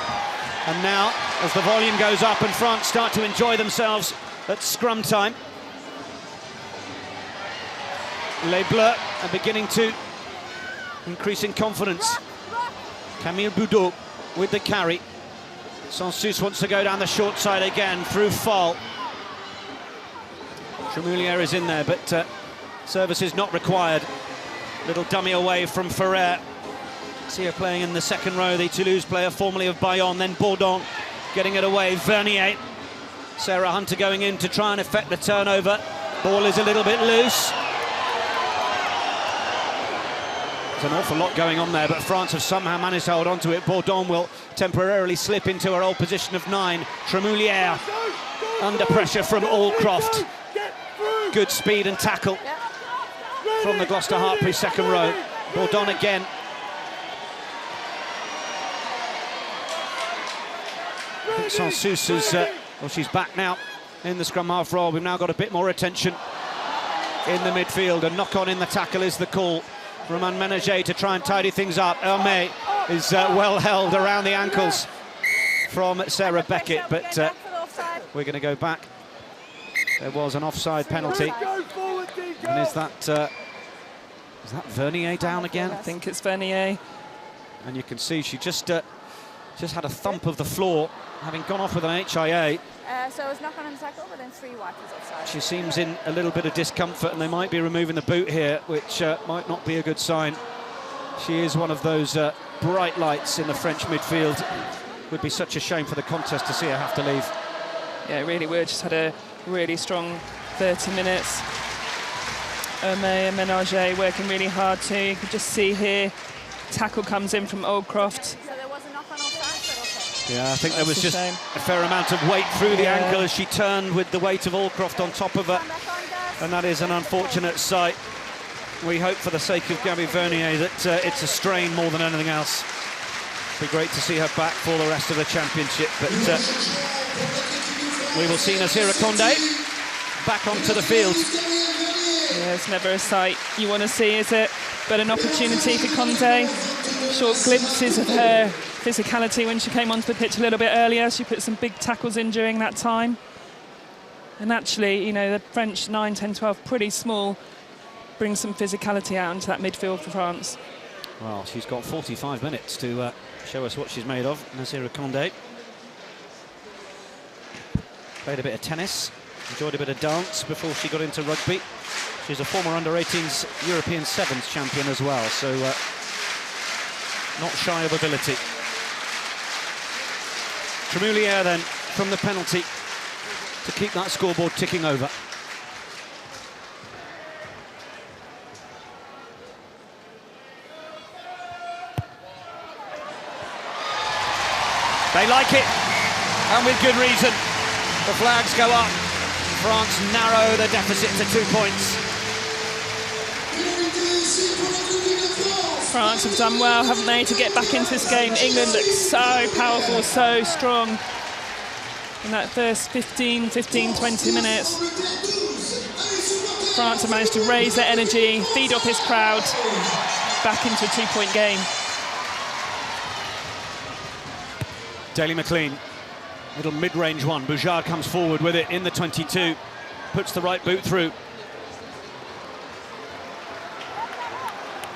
And now, as the volume goes up and France start to enjoy themselves at scrum time, Les Bleus are beginning to increase in confidence. Camille Boudaud with the carry. Sansus wants to go down the short side again through Fall. Tremouliere is in there, but service is not required. Little dummy away from Ferer. See her playing in the second row, the Toulouse player, formerly of Bayonne, then Bourdon getting it away. Vernier. Sarah Hunter going in to try and effect the turnover. Ball is a little bit loose. There's an awful lot going on there, but France have somehow managed to hold on to it. Bourdon will temporarily slip into her old position of 9. Tremouliere under pressure from Aldcroft. Good speed and tackle from the Gloucester Hartpury second row. Bourdon again. I think Sansus is, well, she's back now in the scrum half role. We've now got a bit more attention in the midfield. A knock-on in the tackle is the call. Romain Menager to try and tidy things up. Hermet is well held around the ankles from Sarah Beckett, but we're going to go back. There was an offside penalty. And is that Vernier down again? I think it's Vernier. And you can see she just had a thump of the floor, having gone off with an HIA. So it was knock on the tackle, but then 3 white was offside. She seems in a little bit of discomfort, and they might be removing the boot here, which might not be a good sign. She is one of those bright lights in the French midfield. Would be such a shame for the contest to see her have to leave. Yeah, it really would. Just had a really strong 30 minutes. Hermet and Menager working really hard too. You can just see here, tackle comes in from Aldcroft. So there was a knock on offside, but okay. Yeah, I think there was just a fair amount of weight through the ankle as she turned with the weight of Aldcroft on top of her. And that is an unfortunate sight. We hope for the sake of Gabby Vernier that it's a strain more than anything else. It'd be great to see her back for the rest of the championship, but we will see Nazira Konde back onto the field. Yeah, it's never a sight you want to see, is it? But an opportunity for Konde. Short glimpses of her physicality when she came onto the pitch a little bit earlier. She put some big tackles in during that time. And actually, you know, the French 9, 10, 12, pretty small, brings some physicality out into that midfield for France. Well, she's got 45 minutes to show us what she's made of, Nazira Konde. Played a bit of tennis, enjoyed a bit of dance before she got into rugby. She's a former under-18s European Sevens champion as well, so not shy of ability. Tremouliere then from the penalty to keep that scoreboard ticking over. They like it, and with good reason. The flags go up. France narrow the deficit to 2 points. France have done well, haven't they, to get back into this game. England looks so powerful, so strong in that first 15, 20 minutes. France have managed to raise their energy, feed off this crowd, back into a 2-point game. Daley-McLean, little mid-range one. Boujard comes forward with it in the 22, puts the right boot through.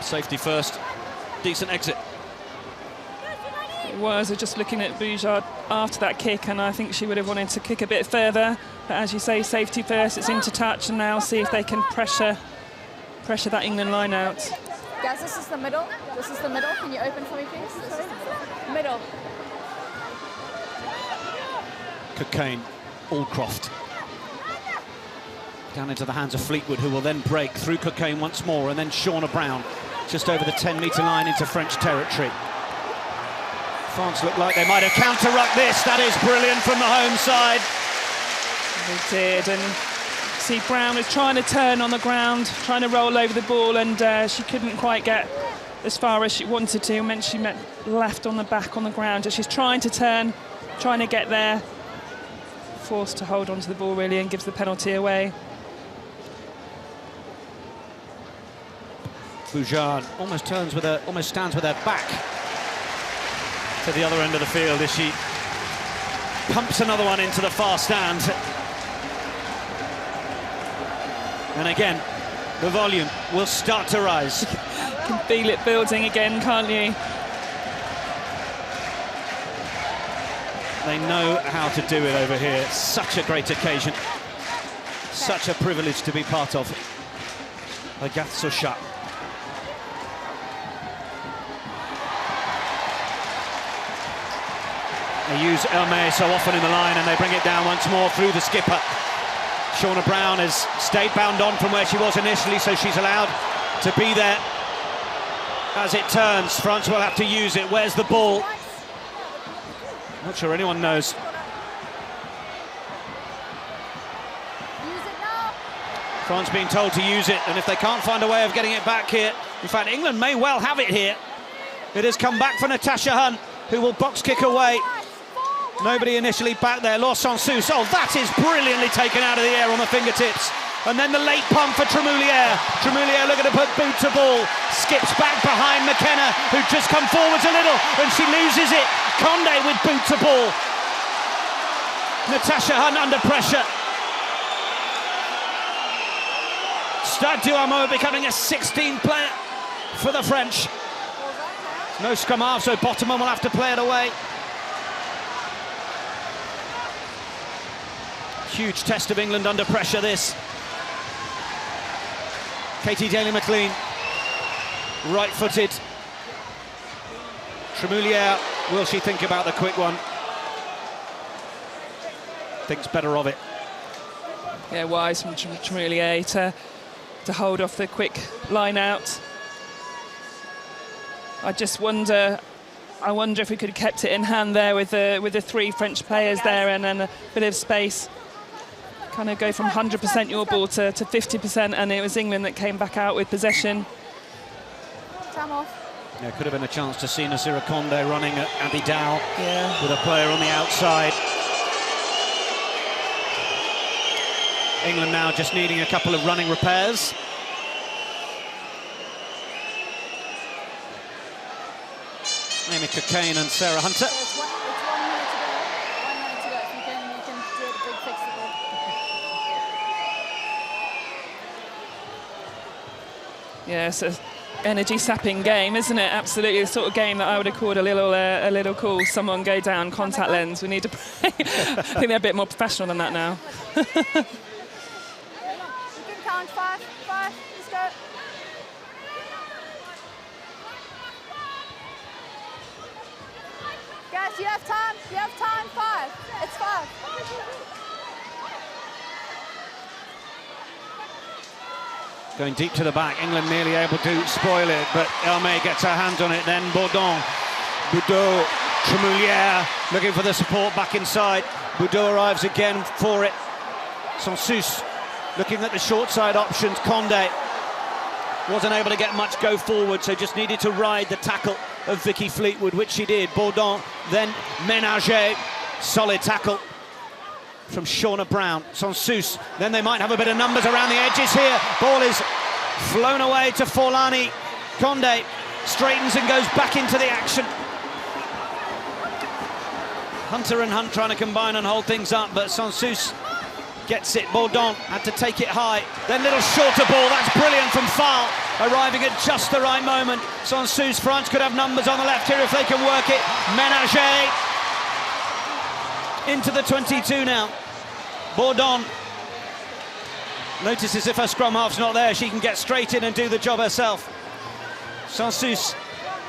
Safety first, decent exit. It was just looking at Boujard after that kick, and I think she would have wanted to kick a bit further. But as you say, safety first, it's into touch, and now see if they can pressure that England line out. Guys, this is the middle. This is the middle. Can you open for me, please? This is the middle. Cokayne, Aldcroft. Down into the hands of Fleetwood, who will then break through Cokayne once more, and then Shauna Brown just over the 10-metre line into French territory. France look like they might have counter-rucked this. That is brilliant from the home side. They did, and see Brown was trying to turn on the ground, trying to roll over the ball, and she couldn't quite get as far as she wanted to. It meant she met left on the back on the ground. As she's trying to turn, trying to get there, forced to hold on to the ball really, and gives the penalty away. Boujard almost stands with her back to the other end of the field as she pumps another one into the far stand. And again, the volume will start to rise. You can feel it building again, can't you? They know how to do it over here. Such a great occasion. Such a privilege to be part of. Sochat. They use Hermet so often in the line, and they bring it down once more through the skipper. Shauna Brown has stayed bound on from where she was initially, so she's allowed to be there as it turns. France will have to use it. Where's the ball? Not sure anyone knows. France being told to use it, and if they can't find a way of getting it back here, in fact, England may well have it here. It has come back for Natasha Hunt, who will box kick away. Nobody initially back there. Sansus. Oh, that is brilliantly taken out of the air on the fingertips And then the late pump for Tremouliere. Tremouliere looking to put boot to ball. Skips back behind McKenna, who'd just come forwards a little, and she loses it. Konde with boot to ball. Natasha Hunt under pressure. Stade du Hameau becoming a 16th player for the French. No scrum half, so Botterman will have to play it away. Huge test of England under pressure, this. Katie Daley-McLean, right-footed. Tremouliere, will she think about the quick one? Thinks better of it. Yeah, wise from Tremouliere to hold off the quick line out. I wonder if we could have kept it in hand there with the three French players there, and then a bit of space. Kind of go from 100% your ball to 50%, and it was England that came back out with possession. Time off. Yeah, could have been a chance to see Nasira Konde running at Abidal with a player on the outside. England now just needing a couple of running repairs. Amy Cokayne and Sarah Hunter. So it's 1 minute to go. 1 minute to go. If you can do a big fix of it. Yeah, it's an energy-sapping game, isn't it? Absolutely, the sort of game that I would have called a little cool. Someone go down, contact lens. We need to pray. I think they're a bit more professional than that now. You can count 5. Let's go. Guys, you have time. 5. It's 5. Going deep to the back, England nearly able to spoil it, but Hermet gets her hands on it, then Bourdon. Boudaud, Tremouliere looking for the support back inside. Boudaud arrives again for it. Sansus looking at the short side options. Konde wasn't able to get much go forward, so just needed to ride the tackle of Vicki Fleetwood, which she did. Bourdon, then Menager, solid tackle from Shauna Brown. Sansus, then they might have a bit of numbers around the edges here. Ball is flown away to Forlani. Konde straightens and goes back into the action. Hunter and Hunt trying to combine and hold things up, but Sansus gets it. Bourdon had to take it high. Then little shorter ball, that's brilliant from Fal, arriving at just the right moment. Sansus, France could have numbers on the left here if they can work it. Menager into the 22 now. Bourdon notices if her scrum half's not there, she can get straight in and do the job herself. Sansus,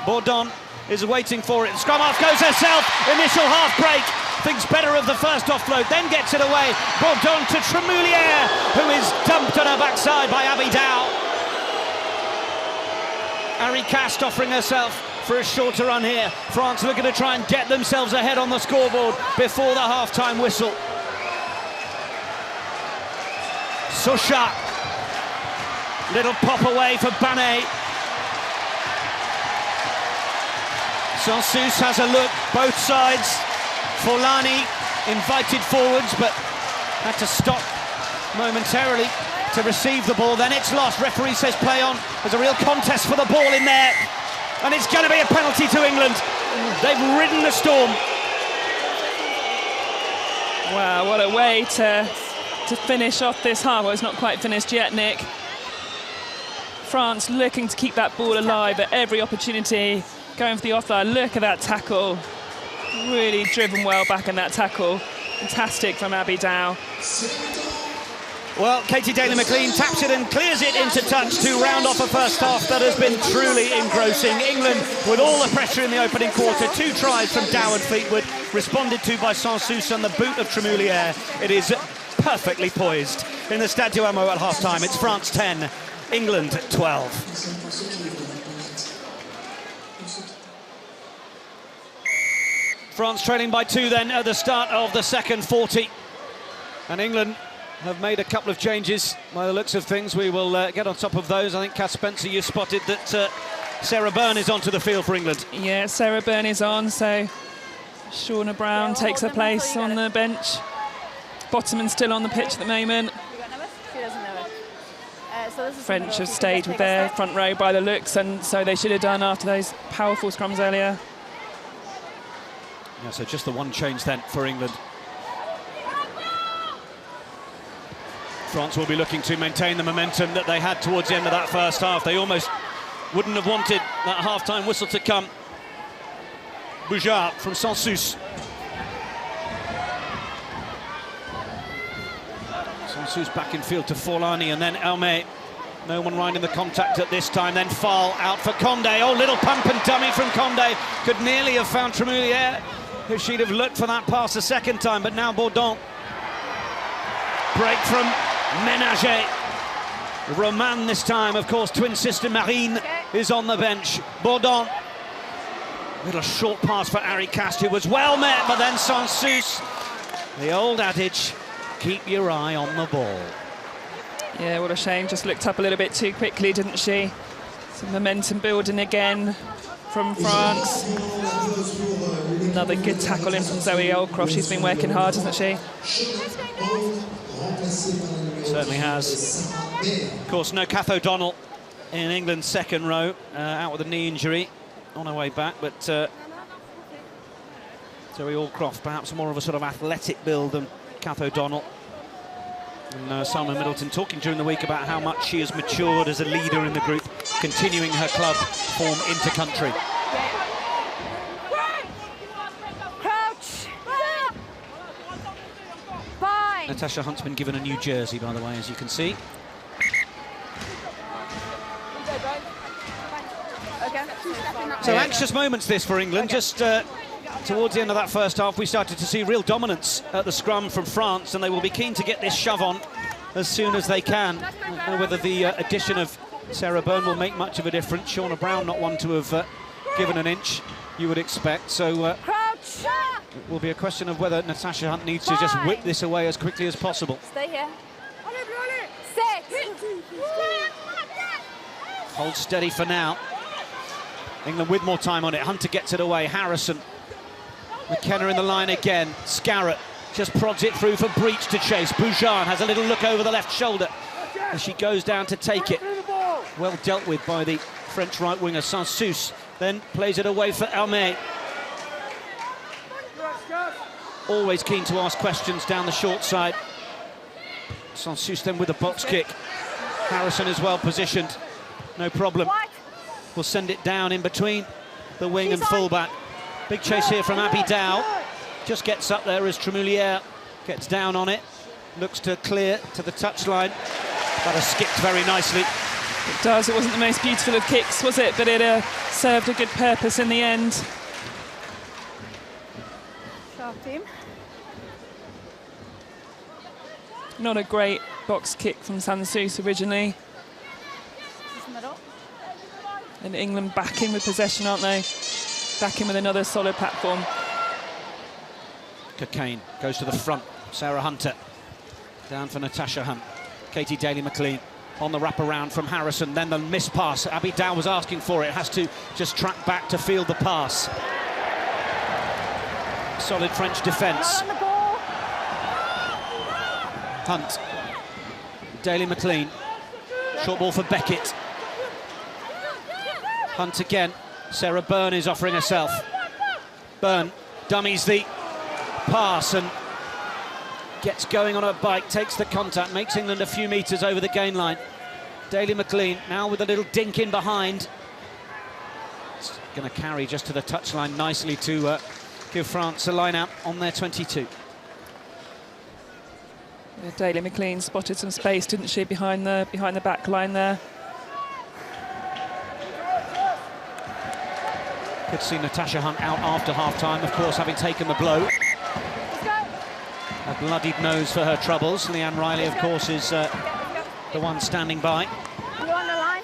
Bourdon is waiting for it. Scrum half goes herself. Initial half break. Thinks better of the first offload, then gets it away. Bourdon to Tremouliere, who is dumped on her backside by Abidal. Arricastre offering herself for a shorter run here. France looking to try and get themselves ahead on the scoreboard before the half-time whistle. Sochat, little pop away for Banet. Sansus has a look, both sides. Forlani invited forwards, but had to stop momentarily to receive the ball. Then it's lost. Referee says play on. There's a real contest for the ball in there. And it's going to be a penalty to England. They've ridden the storm. Wow, what a way to finish off this half. Well, it's not quite finished yet, Nick. France looking to keep that ball alive at every opportunity. Going for the offline. Look at that tackle. Really driven well back in that tackle. Fantastic from Abidal. Well, Katie Daley-McLean taps it and clears it into touch to round off a first half that has been truly engrossing. England, with all the pressure in the opening quarter, 2 tries from Dow and Fleetwood, responded to by Sansus and the boot of Tremouliere. It is perfectly poised in the Stade du Hameau at half-time. It's France 10, England 12. France trailing by 2 then at the start of the second 40. And England have made a couple of changes by the looks of things. We will get on top of those. I think Cass Spencer, you spotted that Sarah Bern is onto the field for England. Yeah, Sarah Bern is on, so Shauna Brown takes her place on the bench. Botterman still on the pitch at the moment. You got numbers? She doesn't know it. So this is French have stayed with their front row by the looks, and so they should have done after those powerful scrums earlier. Yeah, so just the one change then for England. France will be looking to maintain the momentum that they had towards the end of that first half. They almost wouldn't have wanted that half-time whistle to come. Boujard from Sansus. Sansus back in field to Forlani, and then Hermet. No one riding the contact at this time. Then Fall out for Konde. Oh, little pump and dummy from Konde. Could nearly have found Tremouliere if she'd have looked for that pass a second time, but now Bourdon. Break from Menager. Roman this time, of course, twin sister Marine is on the bench. Bourdon. Little short pass for Arricastre, who was well met, but then Sansus. The old adage, keep your eye on the ball. Yeah, what a shame. Just looked up a little bit too quickly, didn't she? Some momentum building again from France. Another good tackle in from Zoe Aldcroft. She's been working hard, hasn't she? Certainly has. Of course, no Kath O'Donnell in England's second row, out with a knee injury on her way back, but Zoe Aldcroft, perhaps more of a sort of athletic build than Kath O'Donnell. And Simon Middleton talking during the week about how much she has matured as a leader in the group, continuing her club form into country. Crouch. Fine. Natasha Hunt's been given a new jersey, by the way, as you can see. So anxious moments this for England. Just towards the end of that first half, we started to see real dominance at the scrum from France, and they will be keen to get this shove on as soon as they can. I don't know whether the addition of Sarah Bern will make much of a difference. Shauna Brown, not one to have given an inch, you would expect. So it will be a question of whether Natasha Hunt needs to just whip this away as quickly as possible. Stay here. 6. Hold steady for now. England with more time on it. Hunter gets it away. Harrison. McKenna in the line again. Scarratt just prods it through for Breach to chase. Boujard has a little look over the left shoulder as she goes down to take it. Well dealt with by the French right winger Sansus. Then plays it away for Hermet. Always keen to ask questions down the short side. Sansus then with a box kick. Harrison is well positioned. No problem. Will send it down in between the wing and fullback. Big chase here from Abby Dow. Just gets up there as Tremouliere gets down on it. Looks to clear to the touchline. That has skipped very nicely. It does. It wasn't the most beautiful of kicks, was it? But it served a good purpose in the end. Sharp team. Not a great box kick from Sansus originally. Middle. And England back in with possession, aren't they? Back in with another solid platform. Cokayne goes to the front. Sarah Hunter down for Natasha Hunt. Katie Daley-McLean on the wraparound from Harrison. Then the missed pass. Abby Dow was asking for it. Has to just track back to field the pass. Solid French defence. Hunt. Daley-McLean. Short ball for Beckett. Hunt again. Sarah Bern is offering herself. Bern dummies the pass and gets going on her bike, takes the contact, makes England a few metres over the gain line. Daley-McLean now with a little dink in behind. It's going to carry just to the touchline nicely to give France a line out on their 22. Yeah, Daley-McLean spotted some space, didn't she, behind the back line there. Could see Natasha Hunt out after half-time, of course, having taken the blow. A bloodied nose for her troubles. Leanne Riley, of course, is the one standing by. You're on the line.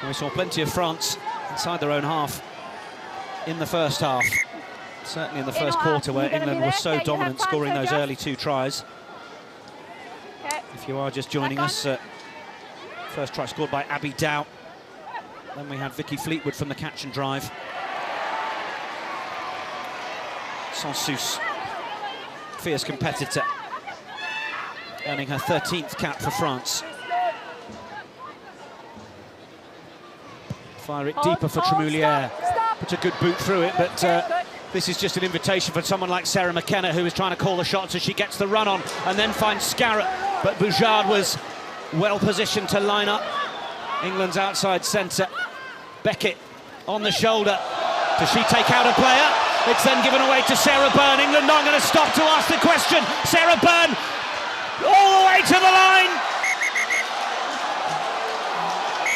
We saw plenty of France inside their own half in the first half. Certainly in the first quarter, where England was so dominant, scoring those early 2 tries. If you are just joining us, first try scored by Abby Dow. Then we had Vicki Fleetwood from the catch and drive. Sansus, fierce competitor. earning her 13th cap for France. Fire it deeper for Tremouliere. Puts a good boot through it, but this is just an invitation for someone like Sarah McKenna, who is trying to call the shots as she gets the run on and then finds Scarratt. But Boujard was well positioned to line up. England's outside centre. Beckett on the shoulder. Does she take out a player? It's then given away to Sarah Bern. England not going to stop to ask the question. Sarah Bern all the way to the line.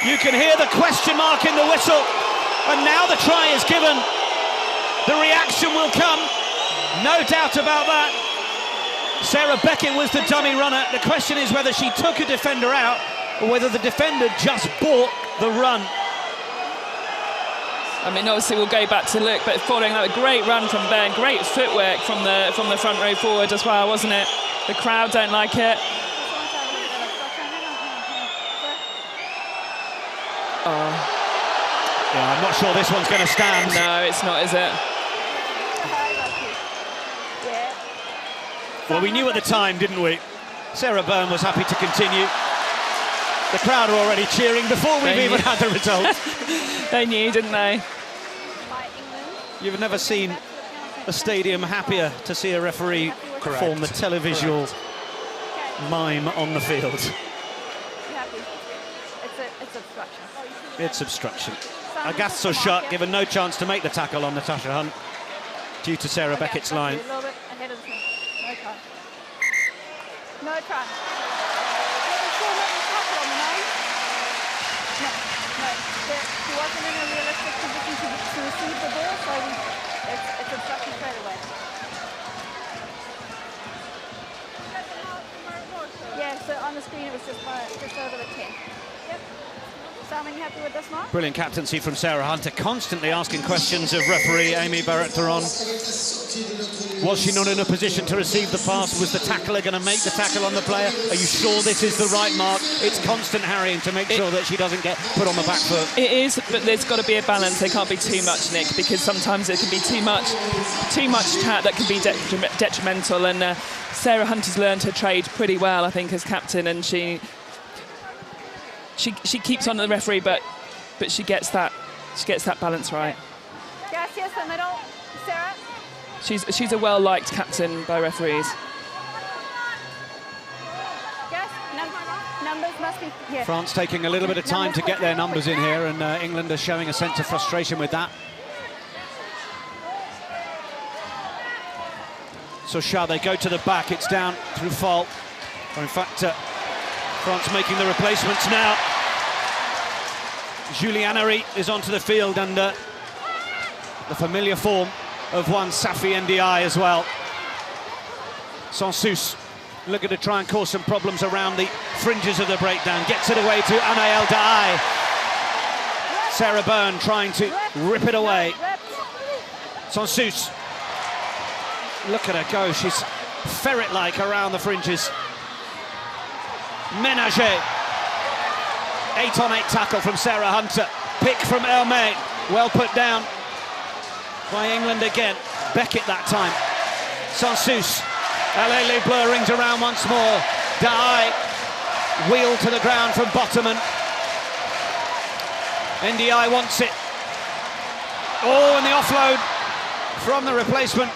You can hear the question mark in the whistle. And now the try is given. The reaction will come. No doubt about that. Sarah Beckett was the dummy runner. The question is whether she took a defender out or whether the defender just bought the run. I mean, obviously we'll go back to look, but following that, a great run from Bern, great footwork from the front row forward as well, wasn't it? The crowd don't like it. Oh. Yeah, I'm not sure this one's going to stand. No, it's not, is it? Well, we knew at the time, didn't we? Sarah Bern was happy to continue. The crowd were already cheering before we've even had the result. They knew, didn't they? You've never seen a stadium happier to see a referee perform the televisual mime on the field. It's obstruction. It's obstruction. Arricastre Sochat given no chance to make the tackle on Natasha Hunt due to Sarah Beckett's line. A little bit ahead of the team. No try. No try. No. She wasn't in a realistic position to receive the ball, so it's obstruction straight away. Yeah, so on the screen it was just over the 10. Yep. Simon, you happy with this, Mark? Brilliant captaincy from Sarah Hunter, constantly asking questions of referee Amy Barrett-Theron. Was she not in a position to receive the pass? Was the tackler going to make the tackle on the player? Are you sure this is the right mark? It's constant harrying to make sure that she doesn't get put on the back foot. It is, but there's got to be a balance. There can't be too much, Nick, because sometimes it can be too much chat that can be detrimental. And Sarah Hunter's learned her trade pretty well, I think, as captain, and she keeps on the referee, but she gets that balance right. Yes, the middle, Sarah. She's a well-liked captain by referees. Yes, numbers must be. Yes. France taking a little bit of time to get their numbers in here, and England are showing a sense of frustration with that. Sochat, they go to the back. It's down through fault. Or in fact, France making the replacements now. Annery is onto the field under the familiar form of one Safi Ndiaye as well. Sansus looking to try and cause some problems around the fringes of the breakdown. Gets it away to Anaël Dahaye. Sarah Bern trying to rip it away. Sansus. Look at her go. She's ferret-like around the fringes. Menager. 8-on-8 tackle from Sarah Hunter. Pick from Hermet. Well put down by England again. Beckett that time. Sansus. Allez Bleu rings around once more. Dahaye. Wheel to the ground from Botterman. Ndiaye wants it. Oh, and the offload from the replacement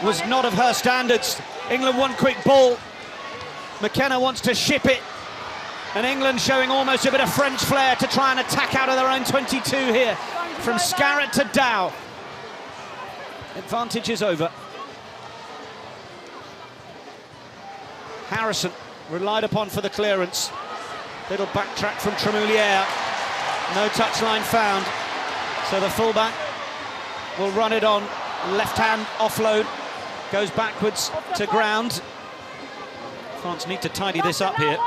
was not of her standards. England one quick ball. McKenna wants to ship it. And England showing almost a bit of French flair to try and attack out of their own 22 here. From Scarratt to Dow. Advantage is over. Harrison relied upon for the clearance. Little backtrack from Tremouliere. No touchline found. So the fullback will run it on. Left-hand offload. Goes backwards to ground. France need to tidy this up here.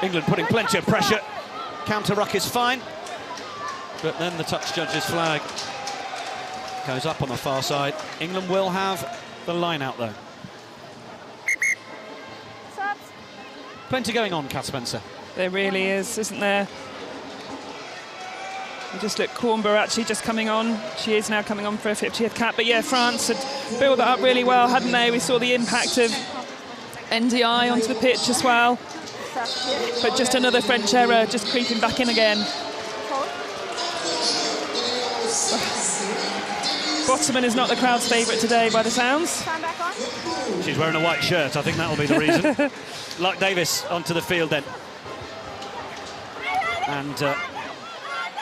England putting plenty of pressure. Counter-ruck is fine. But then the touch judge's flag goes up on the far side. England will have the line out though. Plenty going on, Kat Spencer. There really is, isn't there? You just look, Cornborough actually just coming on. She is now coming on for her 50th cap. But yeah, France had built that up really well, hadn't they? We saw the impact of NDI onto the pitch as well. But just another French error, just creeping back in again. Botterman is not the crowd's favourite today by the sounds. She's wearing a white shirt, I think that'll be the reason. Like Davies onto the field then. And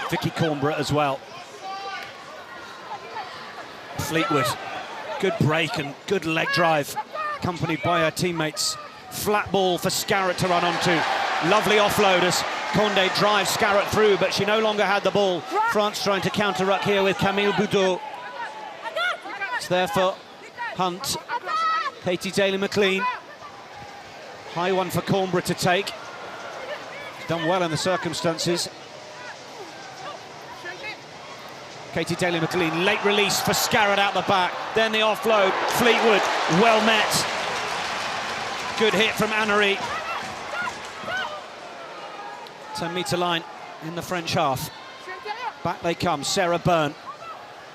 Vicki Cornborough as well. Fleetwood, good break and good leg drive, accompanied by her teammates. Flat ball for Scarratt to run onto. Lovely offload as Konde drives Scarratt through, but she no longer had the ball. France trying to counter-ruck here with Camille Boudaud. It's there for Hunt. Katie Daley-McLean. High one for Cornborough to take. Done well in the circumstances. Katie Daley-McLean, late release for Scarratt out the back. Then the offload, Fleetwood, well met. Good hit from Annery. 10-metre line in the French half. Back they come, Sarah Bern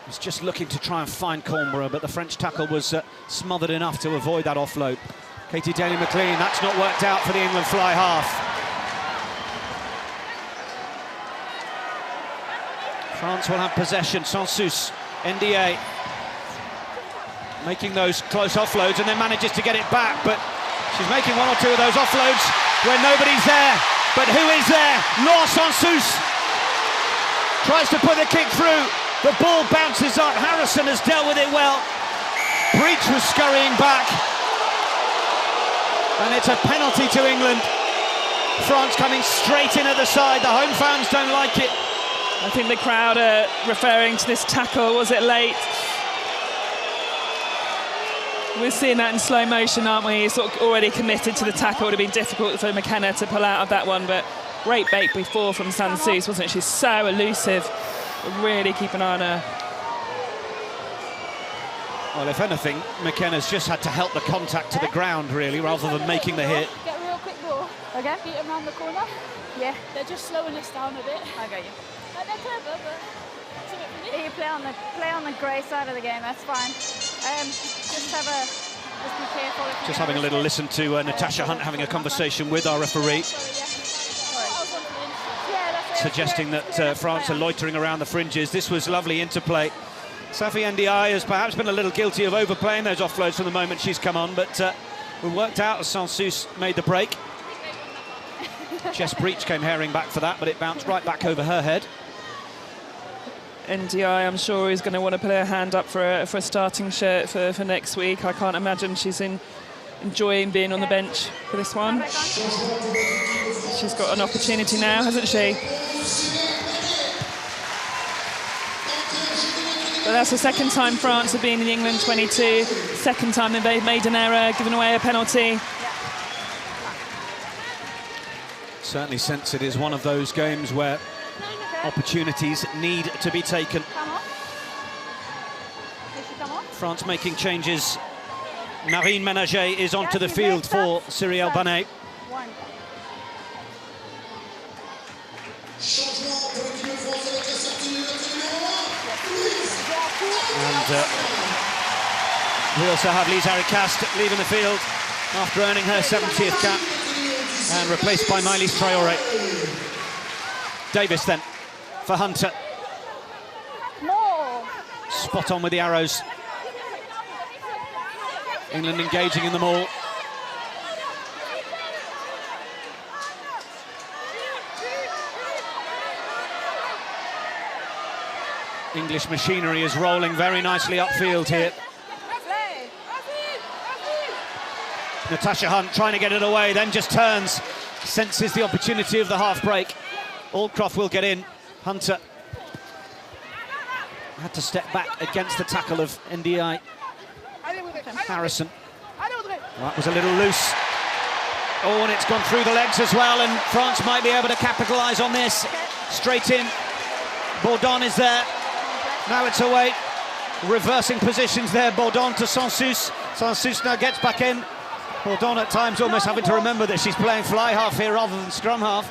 was just looking to try and find Cornborough, but the French tackle was smothered enough to avoid that offload. Katie Daley-McLean, that's not worked out for the England fly half. France will have possession. Sansus, NDA, making those close offloads and then manages to get it back, but she's making one or two of those offloads where nobody's there. But who is there? Laure Sansus tries to put a kick through. The ball bounces up. Harrison has dealt with it well. Breach was scurrying back. And it's a penalty to England. France coming straight in at the side. The home fans don't like it. I think the crowd are referring to this tackle. Was it late? We're seeing that in slow motion, aren't we? Sort of already committed to the tackle. It would have been difficult for McKenna to pull out of that one, but great bait before from Sansus, wasn't it? She's so elusive. Really keep an eye on her. Well, if anything, McKenna's just had to help the contact to the ground, really, rather than making the hit. Get a real quick ball. Okay. Beat them around the corner. Yeah. They're just slowing us down a bit. I got you. They're clever, but something for me. You play on the grey side of the game. That's fine. Just be careful. Just having a little listen to Natasha Hunt having a conversation with our referee, suggesting that France are loitering around the fringes. This was lovely interplay. Safi NDI has perhaps been a little guilty of overplaying those offloads from the moment she's come on, but we worked out as Sansus made the break. Jess Breach came herring back for that, but it bounced right back over her head. NDI, I'm sure, is going to want to put her hand up for a starting shirt for next week. I can't imagine she's enjoying being on the bench for this one. She's got an opportunity now, hasn't she? But that's the second time France have been in the England 22. Second time they've made an error, given away a penalty. Certainly sense it is one of those games where opportunities need to be taken. France making changes. Marine Menager is onto the field for Cyrielle Banet. And we also have Lise Arricastre leaving the field after earning her 70th cap and replaced by Maëlys Traore. Davies then for Hunter. Spot on with the arrows. England engaging in them all. English machinery is rolling very nicely upfield here. Natasha Hunt trying to get it away, then just turns, senses the opportunity of the half break. Aldcroft will get in. Hunter had to step back against the tackle of NDI. Harrison. That was a little loose. Oh, and it's gone through the legs as well, and France might be able to capitalise on this. Straight in. Bourdon is there. Now it's away. Reversing positions there. Bourdon to Sansus. Sansus now gets back in. Bourdon at times almost having to remember that she's playing fly half here rather than scrum half.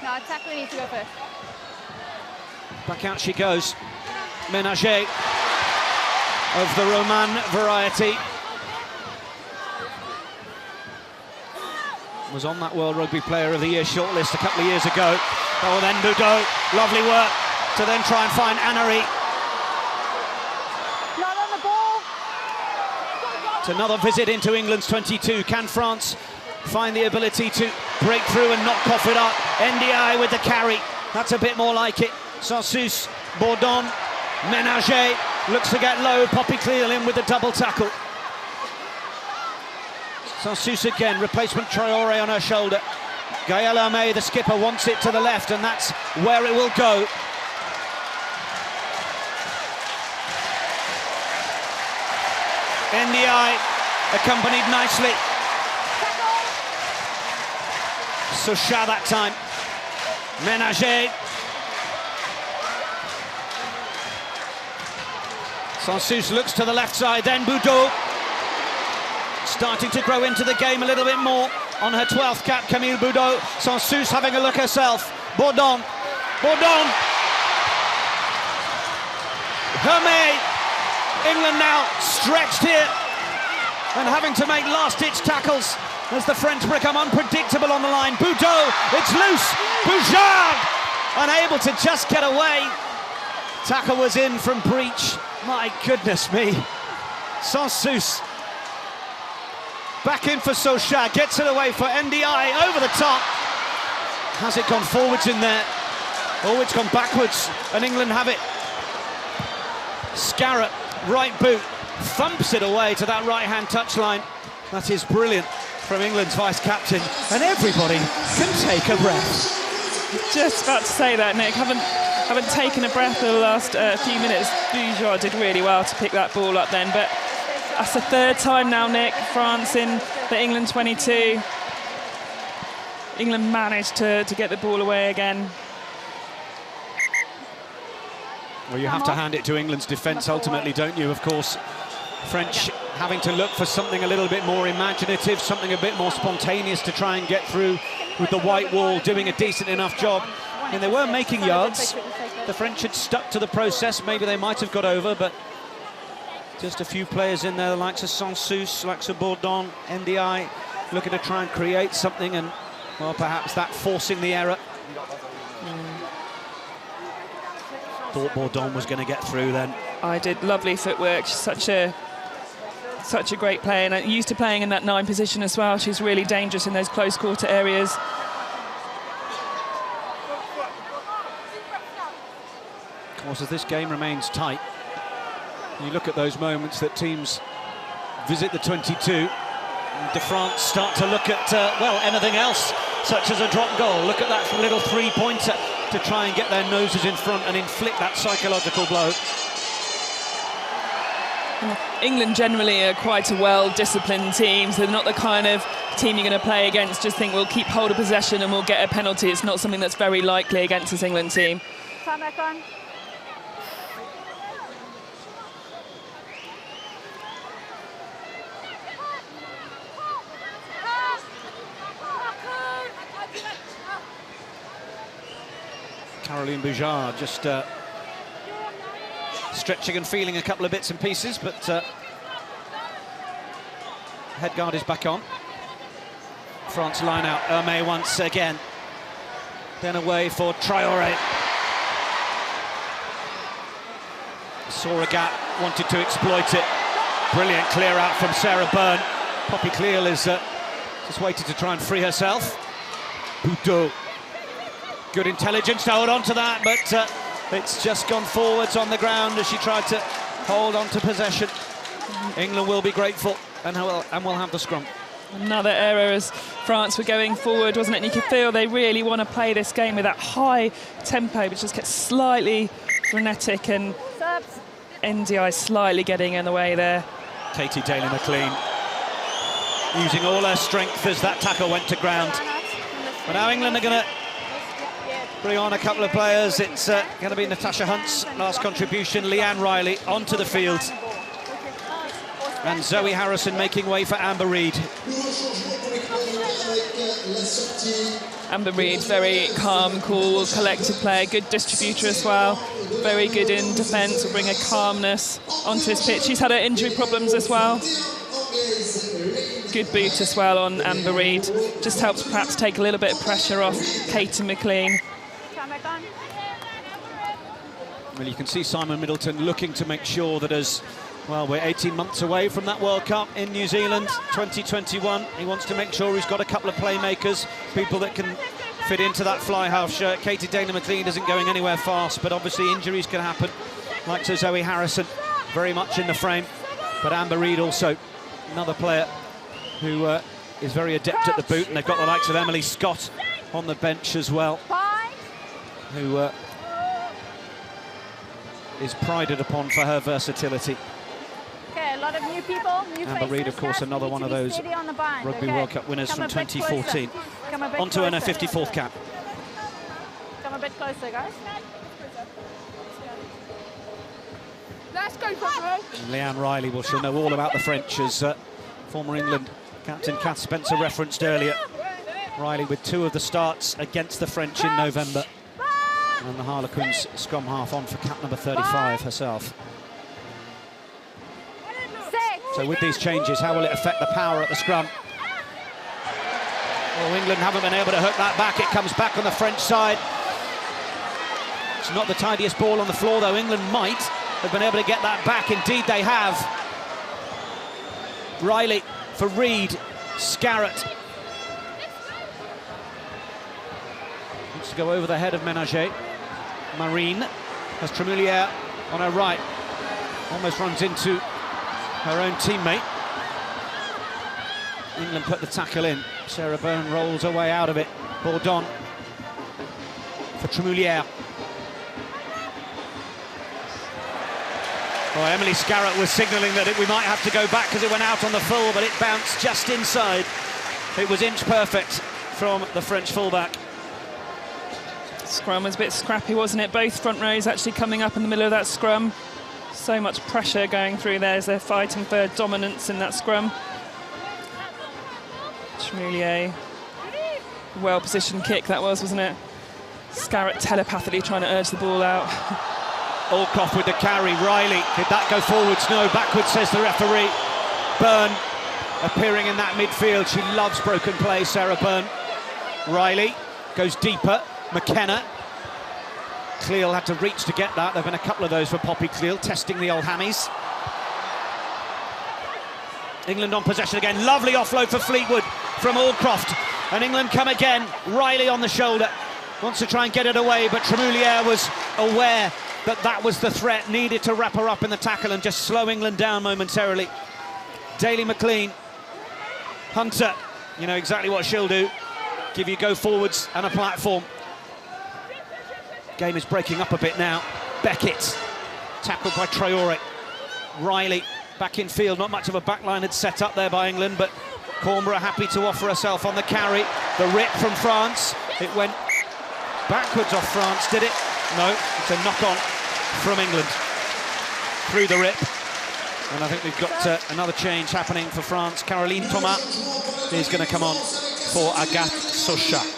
No, attacker needs to go first. Back out she goes. Menager of the Roman variety. Was on that World Rugby Player of the Year shortlist a couple of years ago. Oh, then Boudaud, lovely work to then try and find Annery. Not on the ball. It's another visit into England's 22. Can France find the ability to break through and not cough it up? NDI with the carry. That's a bit more like it. Sansus, Bourdon, Menager looks to get low. Cleall in with the double tackle. Sansus again, replacement Traore on her shoulder. Hermet, the skipper, wants it to the left, and that's where it will go. NDI accompanied nicely. Sochat that time. Menager. Sansus looks to the left side, then Boudaud. Starting to grow into the game a little bit more on her 12th cap, Boudaud. Sansus having a look herself. Bourdon. Hermet. England now stretched here and having to make last-ditch tackles as the French become unpredictable on the line. Boudaud, it's loose. Boujard unable to just get away. Tackle was in from breach. My goodness me. Sansus back in for Sochat, gets it away for NDI, over the top. Has it gone forwards in there? Oh, it's gone backwards, and England have it. Scarratt, right boot, thumps it away to that right-hand touchline. That is brilliant from England's vice-captain, and everybody can take a breath. Just about to say that, Nick. Haven't taken a breath for the last few minutes. Boujard did really well to pick that ball up then, but that's the third time now, Nick, France in the England 22. England managed to get the ball away again. Well, you have to hand it to England's defence ultimately, don't you? Of course, French having to look for something a little bit more imaginative, something a bit more spontaneous to try and get through with the white wall, doing a decent enough job. And they were making yards. The French had stuck to the process. Maybe they might have got over, but just a few players in there, the likes of Sansus, likes of Bourdon, NDI, looking to try and create something, and, well, perhaps that forcing the error. Thought Bourdon was going to get through then. I did. Lovely footwork. She's such a great player, and used to playing in that 9 position as well. She's really dangerous in those close quarter areas. Of course, as this game remains tight, you look at those moments that teams visit the 22, and de France start to look at, well, anything else, such as a drop goal. Look at that little three-pointer to try and get their noses in front and inflict that psychological blow. England generally are quite a well-disciplined team, so they're not the kind of team you're going to play against, just think we'll keep hold of possession and we'll get a penalty. It's not something that's very likely against this England team. Time back on. Caroline Boujard just stretching and feeling a couple of bits and pieces, but head guard is back on. France line out, Hermet once again. Then away for Traore. Saw a gap, wanted to exploit it. Brilliant clear out from Sarah Bern. Cleall is just waited to try and free herself. Boudaud. Good intelligence to hold on to that, but it's just gone forwards on the ground as she tried to hold on to possession. England will be grateful and will have the scrum. Another error as France were going forward, wasn't it? And you could feel they really want to play this game with that high tempo, which just gets slightly frenetic, and NDI slightly getting in the way there. Katie Daley-McLean using all her strength as that tackle went to ground. But now England are going to bring on a couple of players. It's going to be Natasha Hunt's last contribution, Leanne Riley onto the field, and Zoe Harrison making way for Amber Reid. Amber Reid, very calm, cool, collected player, good distributor as well, very good in defence, will bring a calmness onto his pitch. She's had her injury problems as well. Good boot as well on Amber Reid. Just helps perhaps take a little bit of pressure off Daley-McLean. Well, you can see Simon Middleton looking to make sure that as well, we're 18 months away from that World Cup in New Zealand 2021. He wants to make sure he's got a couple of playmakers, people that can fit into that fly half shirt. Katie Daley-McLean isn't going anywhere fast, but obviously injuries can happen, like to Zoe Harrison, very much in the frame. But Amber Reid also, another player who is very adept at the boot, and they've got the likes of Emily Scott on the bench as well, who is prided upon for her versatility. Okay, a lot of new people, new Amber Reid, of course, another one of those Rugby World Cup winners from 2014. On to earn her 54th cap. Come a bit closer, guys. Let's go, Botterman. Leanne Riley, well, she'll know all about the French, as former England captain Kath Spencer referenced earlier. Riley with 2 of the starts against the French in November. And the Harlequins scrum half on for cap number 35 herself. So with these changes, how will it affect the power at the scrum? Well, England haven't been able to hook that back. It comes back on the French side. It's not the tidiest ball on the floor, though. England might have been able to get that back. Indeed, they have. Riley for Reid. Scarratt wants to go over the head of Menager. Marine has Tremouliere on her right. Almost runs into her own teammate. England put the tackle in. Sarah Bern rolls her way out of it. Bourdon for Tremouliere. Oh, Emily Scarratt was signalling that we might have to go back because it went out on the full, but it bounced just inside. It was inch perfect from the French fullback. Scrum was a bit scrappy, wasn't it? Both front rows actually coming up in the middle of that scrum. So much pressure going through there as they're fighting for dominance in that scrum. Tremouliere, well-positioned kick that was, wasn't it? Scarratt telepathically trying to urge the ball out. Aldcroft with the carry. Riley, did that go forwards? No, backwards, says the referee. Bern appearing in that midfield. She loves broken play, Sarah Bern. Riley goes deeper. McKenna. Cleall had to reach to get that. There have been a couple of those for Poppy Cleall, testing the old hammies. England on possession again. Lovely offload for Fleetwood from Aldcroft. And England come again. Riley on the shoulder. Wants to try and get it away, but Tremouliere was aware that that was the threat. Needed to wrap her up in the tackle and just slow England down momentarily. Daley-McLean. Hunter. You know exactly what she'll do. Give you go forwards and a platform. Game is breaking up a bit now. Beckett, tackled by Traore. Riley back in field. Not much of a backline had set up there by England, but Cornborough happy to offer herself on the carry. The rip from France. It went backwards off France, did it? No, it's a knock-on from England through the rip. And I think we've got another change happening for France. Caroline Thomas is going to come on for Agathe Sochat.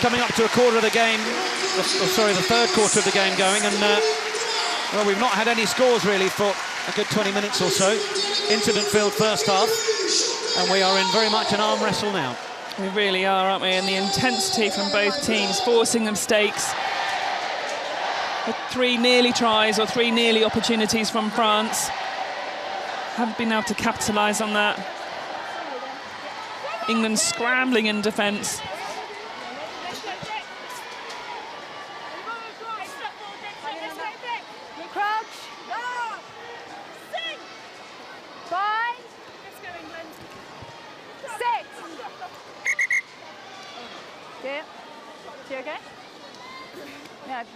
Coming up to a quarter of the game, the third quarter of the game going, and well, we've not had any scores really for a good 20 minutes or so. Incident-filled first half, and we are in very much an arm wrestle now. We really are, aren't we? And the intensity from both teams, forcing the mistakes. The 3 nearly tries or 3 nearly opportunities from France. Haven't been able to capitalise on that. England scrambling in defence.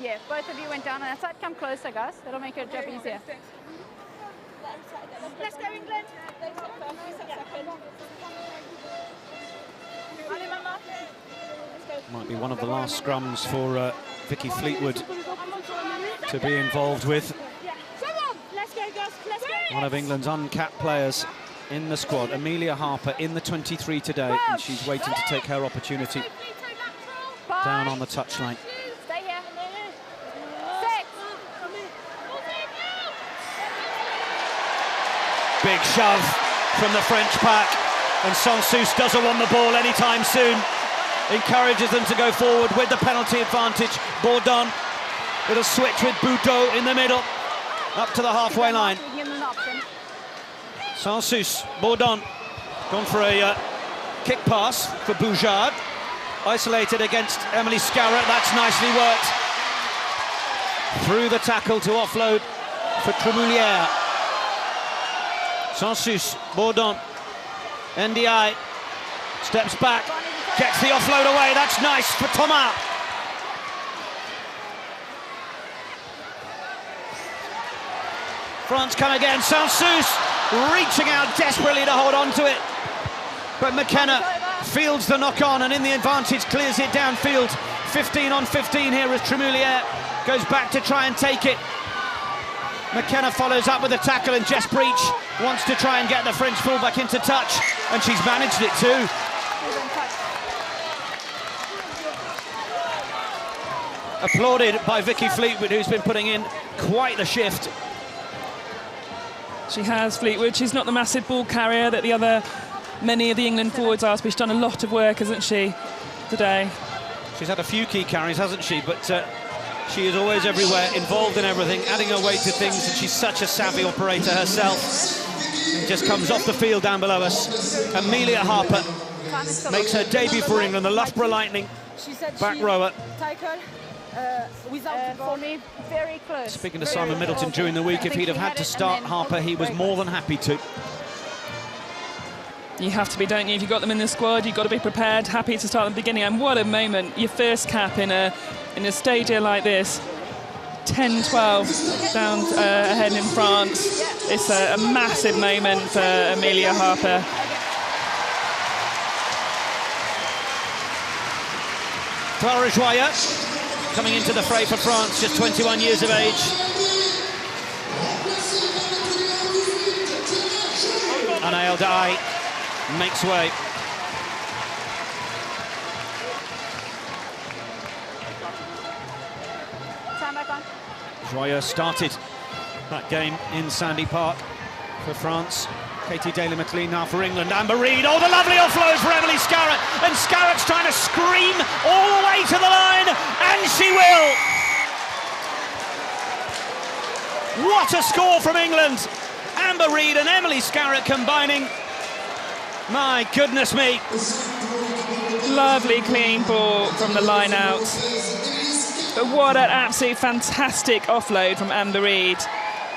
Yeah, both of you went down on that side. Come closer, guys. That'll make your job easier. Let's go, England. Might be one of the last scrums for Vicki Fleetwood to be involved with. One of England's uncapped players in the squad, Amelia Harper, in the 23 today, and she's waiting to take her opportunity down on the touchline. Big shove from the French pack, and Sansus doesn't want the ball anytime soon. Encourages them to go forward with the penalty advantage. Bourdon with a switch with Boudaud in the middle, up to the halfway line. Sansus, Bourdon, gone for a kick pass for Boujard. Isolated against Emily Scarratt, that's nicely worked. Through the tackle to offload for Tremouliere. Sansus, Bourdon, NDI, steps back, gets the offload away, that's nice for Thomas. France come again, Sansus reaching out desperately to hold on to it. But McKenna fields the knock-on and in the advantage clears it downfield. 15 on 15 here as Tremouliere goes back to try and take it. McKenna follows up with a tackle and Jess Breach wants to try and get the French fullback into touch, and she's managed it too. Applauded by Vicki Fleetwood, who's been putting in quite the shift. She has, Fleetwood. She's not the massive ball carrier that many of the England forwards are, but she's done a lot of work, hasn't she, today? She's had a few key carries, hasn't she? But she is always everywhere, involved in everything, adding her weight to things, and she's such a savvy operator herself. And just comes off the field down below us. Amelia Harper makes her debut for England, the Loughborough Lightning back rower. For me, very close. Speaking to Simon Middleton during the week, if he'd have had to start Harper, he was more than happy to. You have to be, don't you? If you've got them in the squad, you've got to be prepared, happy to start at the beginning. And what a moment, your first cap in a stadia like this. 10-12 down ahead in France. It's a massive moment for Amelia Harper. Clara Joyeux coming into the fray for France, just 21 years of age. Anael Dai makes way. Joyeux started that game in Sandy Park for France. Katie Daley-McLean now for England. Amber Reid, oh, the lovely offload for Emily Scarratt, and Scarratt's trying to scream all the way to the line, and she will! What a score from England! Amber Reid and Emily Scarratt combining. My goodness me. Lovely clean ball from the line out. But what an absolute fantastic offload from Amber Reid.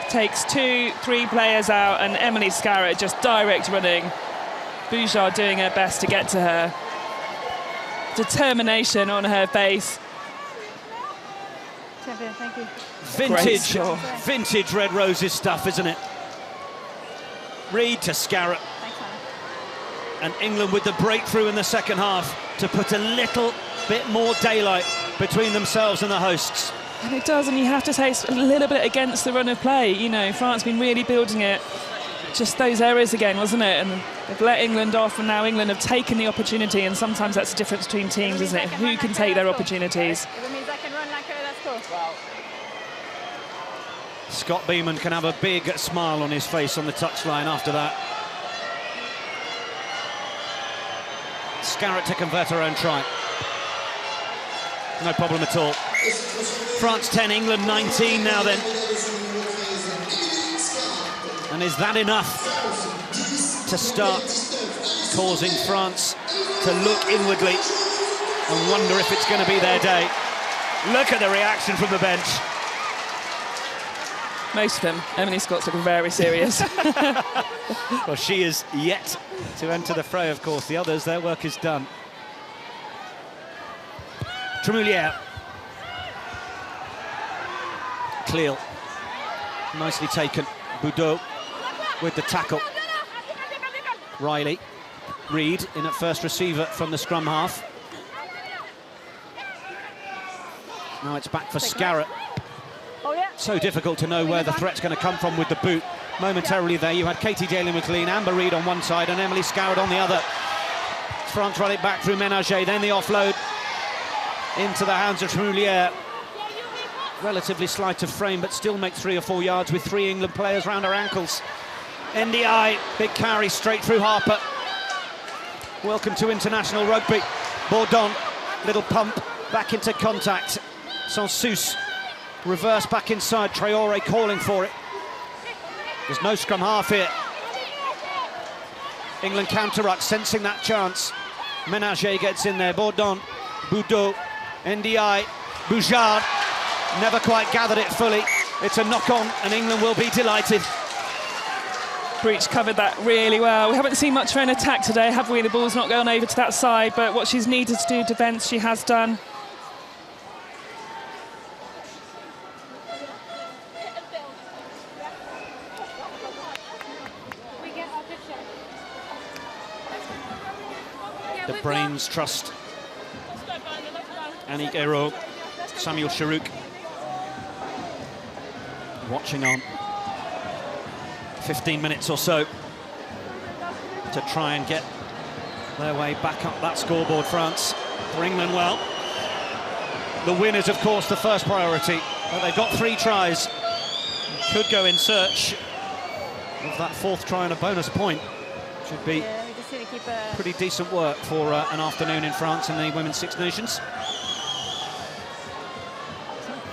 Takes 2-3 players out, and Emily Scarratt just direct running. Boujard doing her best to get to her. Determination on her face. Champion, thank you. Vintage Red Roses stuff, isn't it? Reid to Scarratt. And England with the breakthrough in the second half to put a little bit more daylight between themselves and the hosts. And it does, and you have to say it's a little bit against the run of play. You know, France been really building it. Just those errors again, wasn't it? And they've let England off, and now England have taken the opportunity, and sometimes that's the difference between teams, isn't it? Who can take their opportunities? If it means I can run like her, that's cool. Scott Beeman can have a big smile on his face on the touchline after that. Scarratt to convert her own try. No problem at all. France 10, England 19 now then. And is that enough to start causing France to look inwardly and wonder if it's going to be their day? Look at the reaction from the bench. Most of them. Emily Scott's looking very serious. Well, she is yet to enter the fray, of course. The others, their work is done. Tremouliere. Cleall. Nicely taken. Boudaud with the tackle. Riley. Reid in at first receiver from the scrum half. Now it's back for Scarratt. So difficult to know where the threat's going to come from with the boot. Momentarily there, you had Katie Daley-McLean, Amber Reid on one side and Emily Scarratt on the other. France run it back through Menager, then the offload into the hands of Tremouliere. Relatively slight of frame, but still makes 3 or 4 yards with 3 England players round her ankles. NDI, big carry straight through Harper. Welcome to international rugby. Bourdon, little pump, back into contact. Sansus, reverse back inside. Traore calling for it. There's no scrum half here. England counter-ruck, sensing that chance. Menager gets in there. Bourdon, Boudaud, NDI, Boujard. Never quite gathered it fully. It's a knock-on, and England will be delighted. Breach covered that really well. We haven't seen much of an attack today, have we? The ball's not going over to that side, but what she's needed to do defence, she has done. The brains trust Annie Guerreau, Samuel Charouk watching on. 15 minutes or so to try and get their way back up that scoreboard, France. For England, well, the win is, of course, the first priority, but they've got 3 tries. Could go in search of that 4th try and a bonus point. Should be pretty decent work for an afternoon in France in the Women's Six Nations.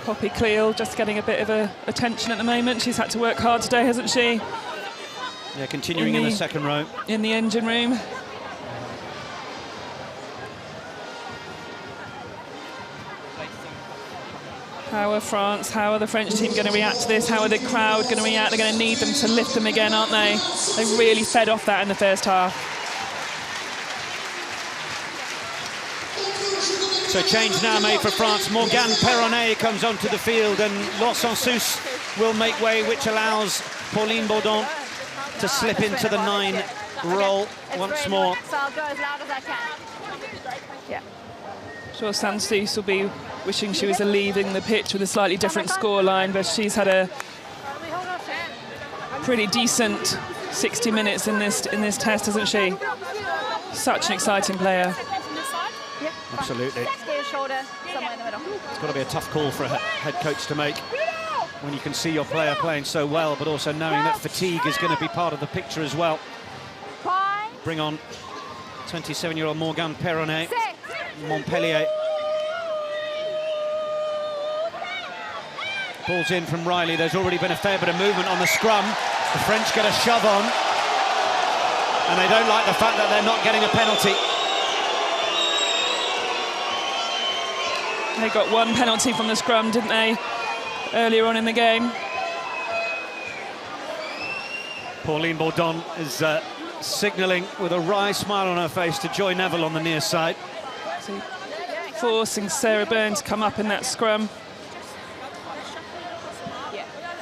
Poppy Cleall just getting a bit of attention at the moment. She's had to work hard today, hasn't she? Yeah, continuing in the second row. In the engine room. How are France, how are the French team going to react to this? How are the crowd going to react? They're going to need them to lift them again, aren't they? They really fed off that in the first half. So change now made for France. Morgane Peyronnet comes onto the field, and Sansus will make way, which allows Pauline Bourdon to slip into the 9 role once more. So I'll go as loud as I can. Yeah. Sure, Sansus will be wishing she was leaving the pitch with a slightly different scoreline, but she's had a pretty decent 60 minutes in this test, hasn't she? Such an exciting player. Absolutely. It's got to be a tough call for a head coach to make when you can see your player playing so well, but also knowing that fatigue is going to be part of the picture as well. Bring on 27-year-old Morgane Peyronnet, Montpellier. Ball's in from Riley. There's already been a fair bit of movement on the scrum. The French get a shove on, and they don't like the fact that they're not getting a penalty. They got 1 penalty from the scrum, didn't they, earlier on in the game? Pauline Bourdon is signalling with a wry smile on her face to Joy Neville on the near side. So, forcing Sarah Bern to come up in that scrum.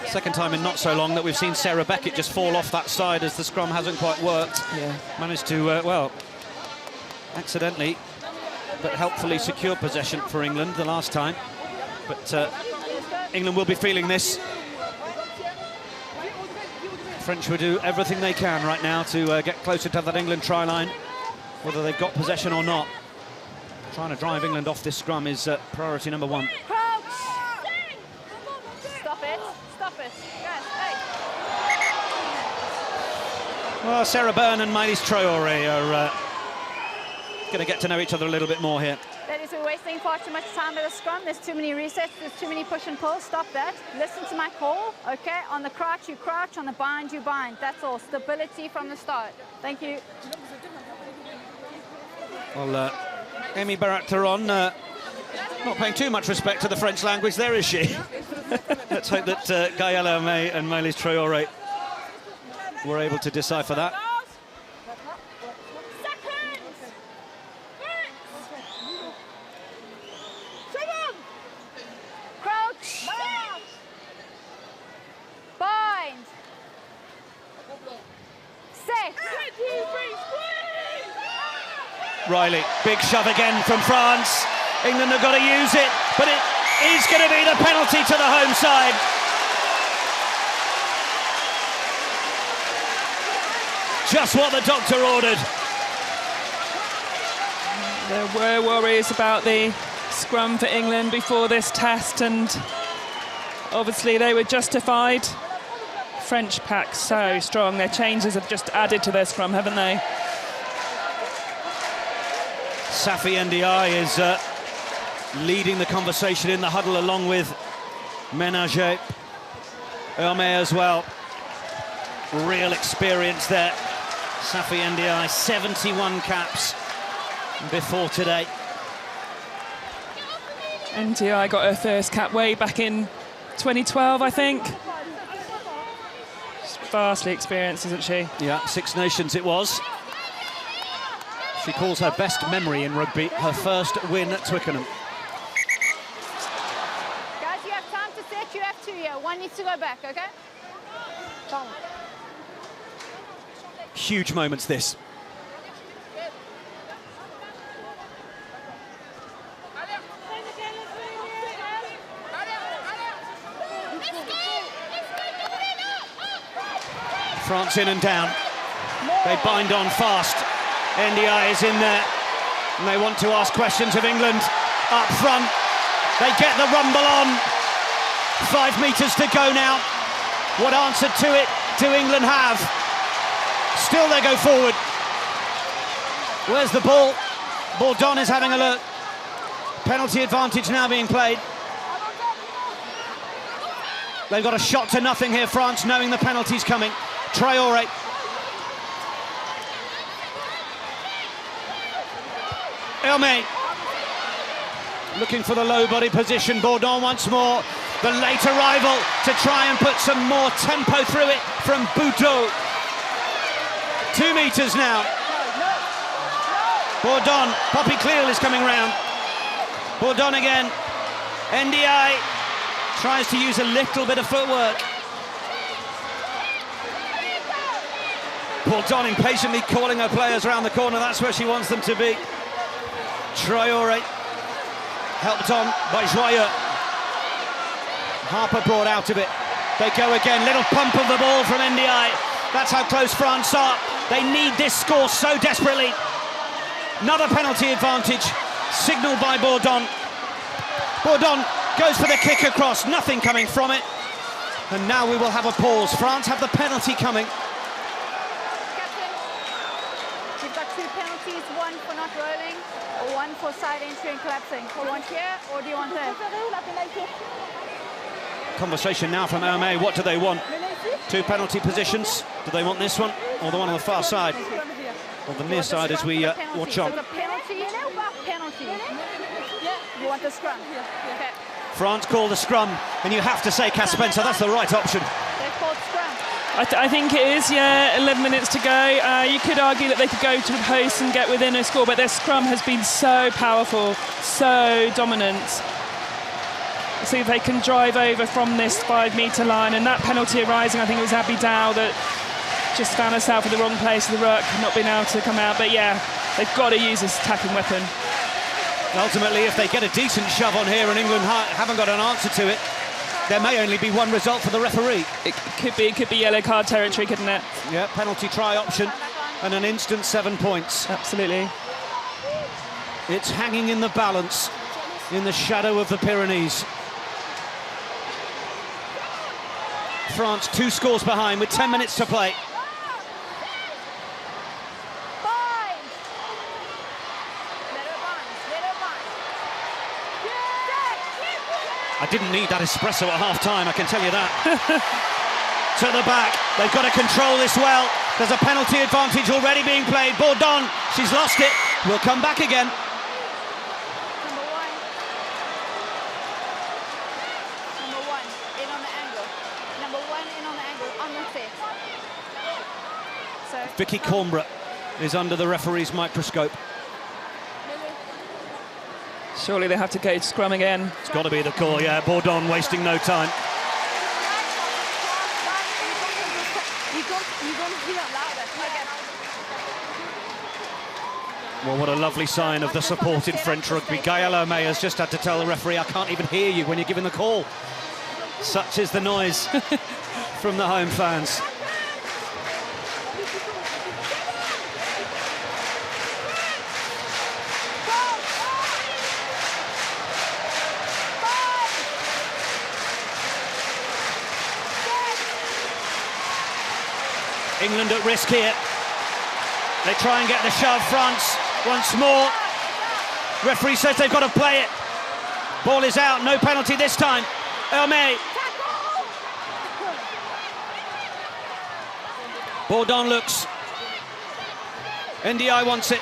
Second time in not so long that we've seen Sarah Beckett just fall off that side as the scrum hasn't quite worked. Yeah. Managed to, well, accidentally, but helpfully secure possession for England the last time. But England will be feeling this. French will do everything they can right now to get closer to that England try line, whether they've got possession or not. Trying to drive England off this scrum is priority number 1. Stop it. Stop it. Yes, hey. Well, Sarah Bern and Maëlys Traore are going to get to know each other a little bit more here. That is, we're wasting far too much time at the scrum. There's too many resets, there's too many push and pull. Stop that. Listen to my call, okay? On the crouch, you crouch. On the bind, you bind. That's all. Stability from the start. Thank you. Well, Amy Barrett-Theron not paying too much respect to the French language there, is she? Let's hope that Gaëlle Hermet and Maëlys Traore were able to decipher that. Bind. Set. Riley, big shove again from France. England have got to use it, but it is going to be the penalty to the home side. Just what the doctor ordered. There were worries about the scrum for England before this test, and obviously they were justified. French pack so strong. Their changes have just added to their scrum, haven't they? Safi Ndiaye is leading the conversation in the huddle along with Menager. Hermet as well. Real experience there. Safi Ndiaye, 71 caps before today. Ndiaye got her first cap way back in 2012, I think. She's vastly experienced, isn't she? Yeah, Six Nations it was. She calls her best memory in rugby her first win at Twickenham. Guys, you have time to set. You have two here. One needs to go back, okay? Come on. Huge moments, this. France in and down. They bind on fast. Ndiaye is in there. And they want to ask questions of England up front. They get the rumble on. 5 metres to go now. What answer to it do England have? Still they go forward. Where's the ball? Bourdon is having a look. Penalty advantage now being played. They've got a shot to nothing here, France, knowing the penalty's coming. Traore. Hermet. Looking for the low body position. Bourdon once more. The late arrival to try and put some more tempo through it from Boudaud. 2 metres now. Bourdon. Poppy Cleall is coming round. Bourdon again. Ndiaye tries to use a little bit of footwork. Bourdon impatiently calling her players around the corner. That's where she wants them to be. Traore helped on by Joyeux. Harper brought out of it. They go again. Little pump of the ball from Ndiaye. That's how close France are. They need this score so desperately. Another penalty advantage signalled by Bourdon. Bourdon goes for the kick across. Nothing coming from it. And now we will have a pause. France have the penalty coming. You've got 2 penalties, one for not rolling, or one for side entry and collapsing. Do you want here, or do you want there? Conversation now from Hermet. What do they want? 2 penalty positions. Do they want this one, or the one on the far side? Or the near side as we watch on. So the penalty. You want the scrum? Okay. France call the scrum, and you have to say, Cass Spencer, that's the right option. They've called scrum. I think it is, yeah, 11 minutes to go. You could argue that they could go to the post and get within a score, but their scrum has been so powerful, so dominant. See if they can drive over from this 5 metre line, and that penalty arising, I think it was Abby Dow that just found herself in the wrong place of the ruck, not being able to come out. But yeah, they've got to use this attacking weapon. Ultimately, if they get a decent shove on here and England haven't got an answer to it, there may only be one result for the referee. It could be yellow card territory, couldn't it? Yeah, penalty try option and an instant 7 points. Absolutely. It's hanging in the balance in the shadow of the Pyrenees. France 2 scores behind with 10 minutes to play. I didn't need that espresso at half-time, I can tell you that. To the back, they've got to control this well. There's a penalty advantage already being played. Bourdon, she's lost it, will come back again. Number one, in on the angle. Number one, in on the angle, on the set. So, Vicki Cornborough is under the referee's microscope. Surely they have to go to scrum again. It's got to be the call, yeah. Bourdon wasting no time. Well, what a lovely sign of the support in French rugby. Gaël Hermet has just had to tell the referee, I can't even hear you when you're giving the call. Such is the noise from the home fans. England at risk here. They try and get the shove. France once more. Referee says they've got to play it. Ball is out, no penalty this time. Hermet. Bourdon looks. NDI wants it.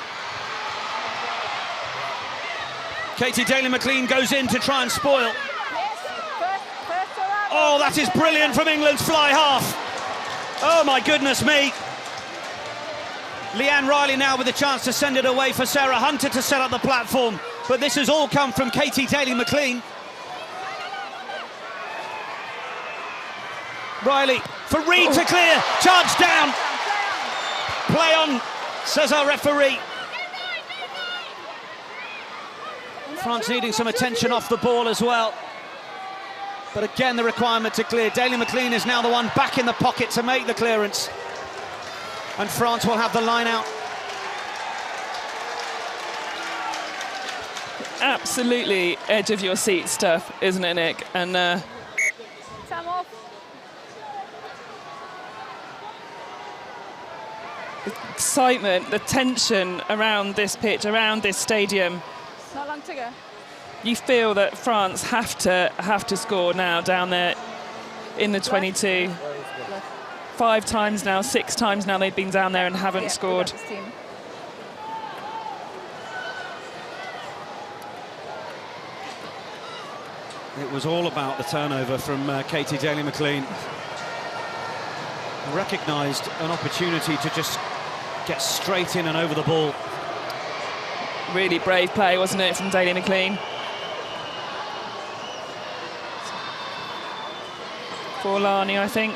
Katie Daley-McLean goes in to try and spoil. Oh, that is brilliant from England's fly half. Oh, my goodness me. Leanne Riley now with a chance to send it away for Sarah Hunter to set up the platform. But this has all come from Katie Daley-McLean. Riley for Reid to clear. Charge down. Play on, says our referee. France needing some attention off the ball as well. But again, the requirement to clear. Daley-McLean is now the one back in the pocket to make the clearance. And France will have the line out. Absolutely edge of your seat stuff, isn't it, Nick? And Time off. the excitement, the tension around this pitch, around this stadium. Not long to go. You feel that France have to score now down there in the 22. 5 times now, 6 times now they've been down there and haven't scored. It was all about the turnover from Katie Daley-McLean. Recognised an opportunity to just get straight in and over the ball. Really brave play, wasn't it, from Daley-McLean? Forlani, I think.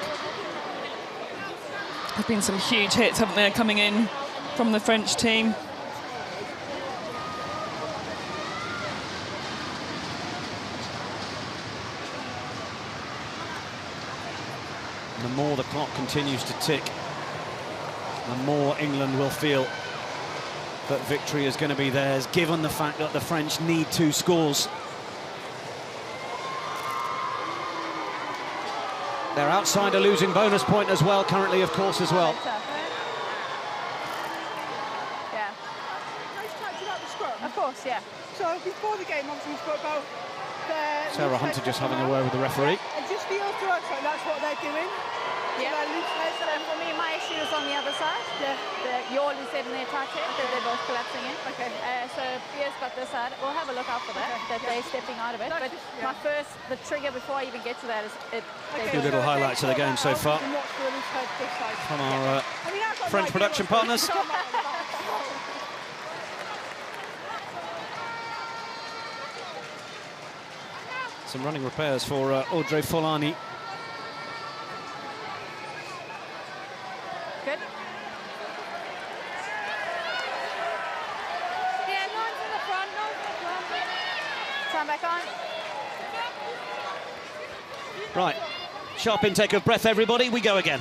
There've been some huge hits, haven't there, coming in from the French team. The more the clock continues to tick, the more England will feel that victory is going to be theirs, given the fact that the French need 2 scores. They're outside a losing bonus point as well, currently, of course, as well. Yeah. Nice touch about the scrum. Of course, yeah. So before the game, obviously we spoke about Sarah Hunter just having a word with the referee. It just feels to us like that's what they're doing. Yeah. So for me, my issue is on the other side. Yeah. Your loose head and their tight head, that they're both collapsing in. Okay. So Pierre's got this side. We'll have a look out for that, Okay. that they're stepping out of it. But my first, the trigger before I even get to that is it. Two little highlights of the game so far from our French production partners. Some running repairs for Audrey Forlani. Good. Yeah, lines in the front, lines in the front. Turn back on. Right, sharp intake of breath, everybody. We go again.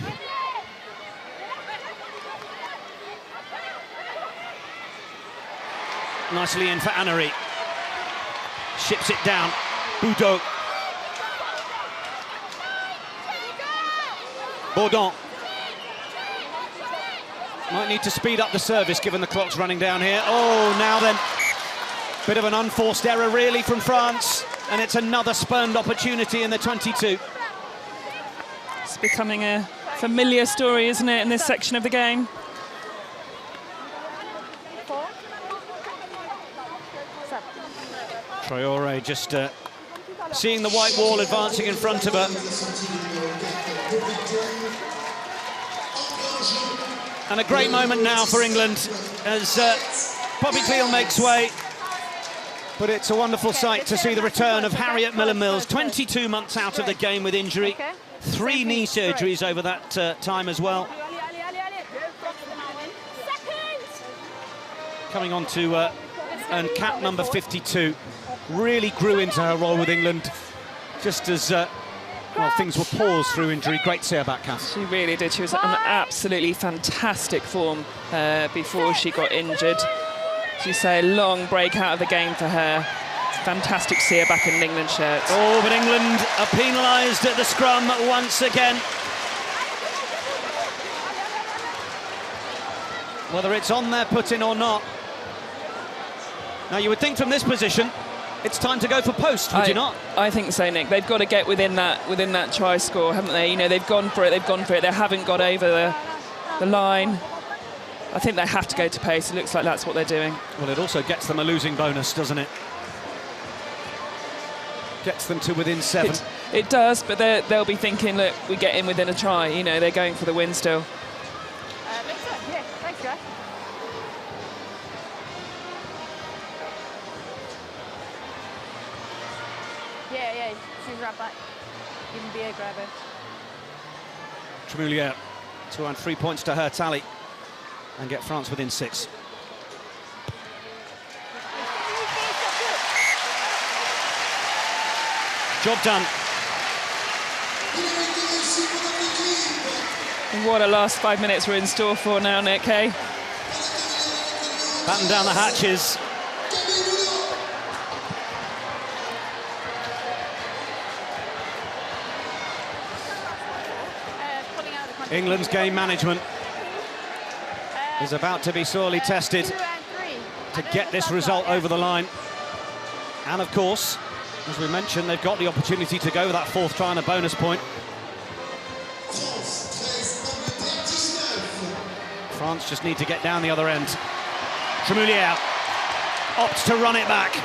Nicely in for Annery. Ships it down. Boudaud. Bourdon. Might need to speed up the service given the clock's running down here. Oh, now then. Bit of an unforced error really from France. And it's another spurned opportunity in the 22. It's becoming a familiar story, isn't it, in this section of the game? Traore just seeing the white wall advancing in front of her. And a great moment now for England as Poppy Cleall makes way. But it's a wonderful sight to see the return of Harriet Millar-Mills, 22 months out of the game with injury. 3 knee surgeries over that time as well. Coming on to and cap number 52. Really grew into her role with England just as well, things were paused through injury. Great to see her back, Kath. She really did. She was on absolutely fantastic form before she got injured. As you say, a long break out of the game for her. It's fantastic to see her back in an England shirt. Oh, but England are penalised at the scrum once again. whether it's on their put-in or not. Now, you would think from this position, it's time to go for post, would you not? I think so, Nick. They've got to get within that try score, haven't they? You know, they've gone for it. They haven't got over the line. I think they have to go to pace. It looks like that's what they're doing. Well, it also gets them a losing bonus, doesn't it? Gets them to within 7. It does, but they'll be thinking, look, we get in within a try. You know, they're going for the win still. Yeah, thanks, guys. Yeah, she's right back. Even be a grabber. Tremouliere to add 3 points to her tally and get France within 6. Job done. And what a last 5 minutes we're in store for now, Nick, hey? Batten down the hatches. England's game management is about to be sorely tested to get this result over the line. And of course, as we mentioned, they've got the opportunity to go with that 4th try and a bonus point. France just need to get down the other end. Tremouliere opts to run it back.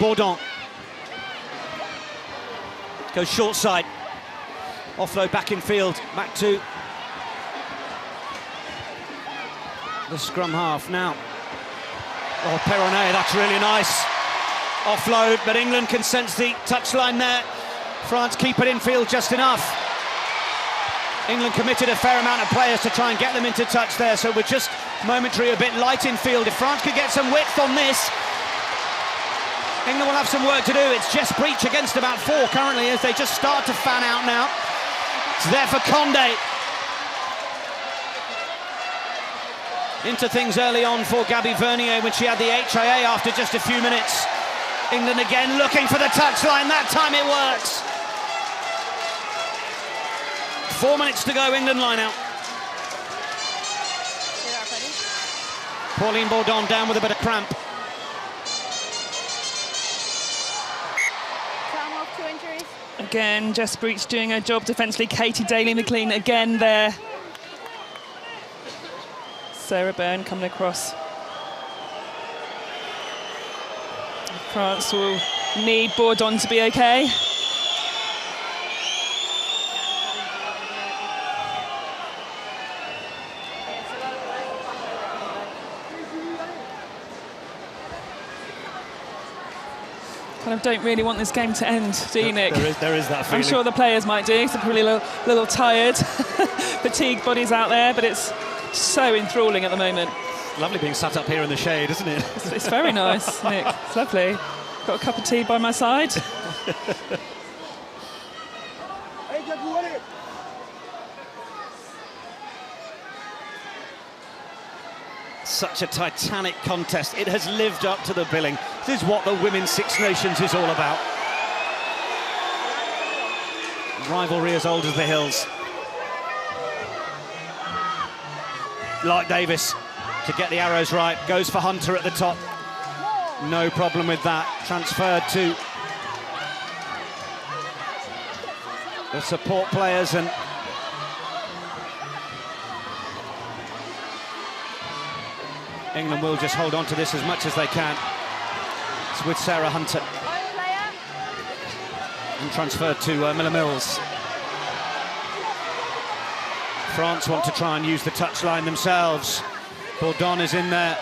Bourdon goes short side. Offload back in field, back to the scrum half now. Oh, Peyronnet, that's really nice. Offload, but England can sense the touchline there. France keep it in field just enough. England committed a fair amount of players to try and get them into touch there, so we're just momentary a bit light in field. If France could get some width on this, England will have some work to do. It's just breach against about 4 currently as they just start to fan out now. It's there for Konde. Into things early on for Gabby Vernier when she had the HIA after just a few minutes. England again looking for the touchline. That time it works. 4 minutes to go, England line out. Pauline Bourdon down with a bit of cramp. Again, Jess Breach doing her job defensively. Katie Daley-McLean again there. Sarah Bern coming across. France will need Bourdon to be okay. Kind of don't really want this game to end, do you, Nick? There is that feeling. I'm sure the players might do. They're probably a little tired, fatigued bodies out there, but it's so enthralling at the moment. Lovely being sat up here in the shade, isn't it? It's very nice, Nick. It's lovely. Got a cup of tea by my side. Such a titanic contest. It has lived up to the billing. This is what the Women's Six Nations is all about. Rivalry as old as the hills. Like Davies to get the arrows right. Goes for Hunter at the top. No problem with that. Transferred to the support players, and England will just hold on to this as much as they can. It's with Sarah Hunter. And transferred to Millar-Mills. France want to try and use the touchline themselves. Bourdon is in there.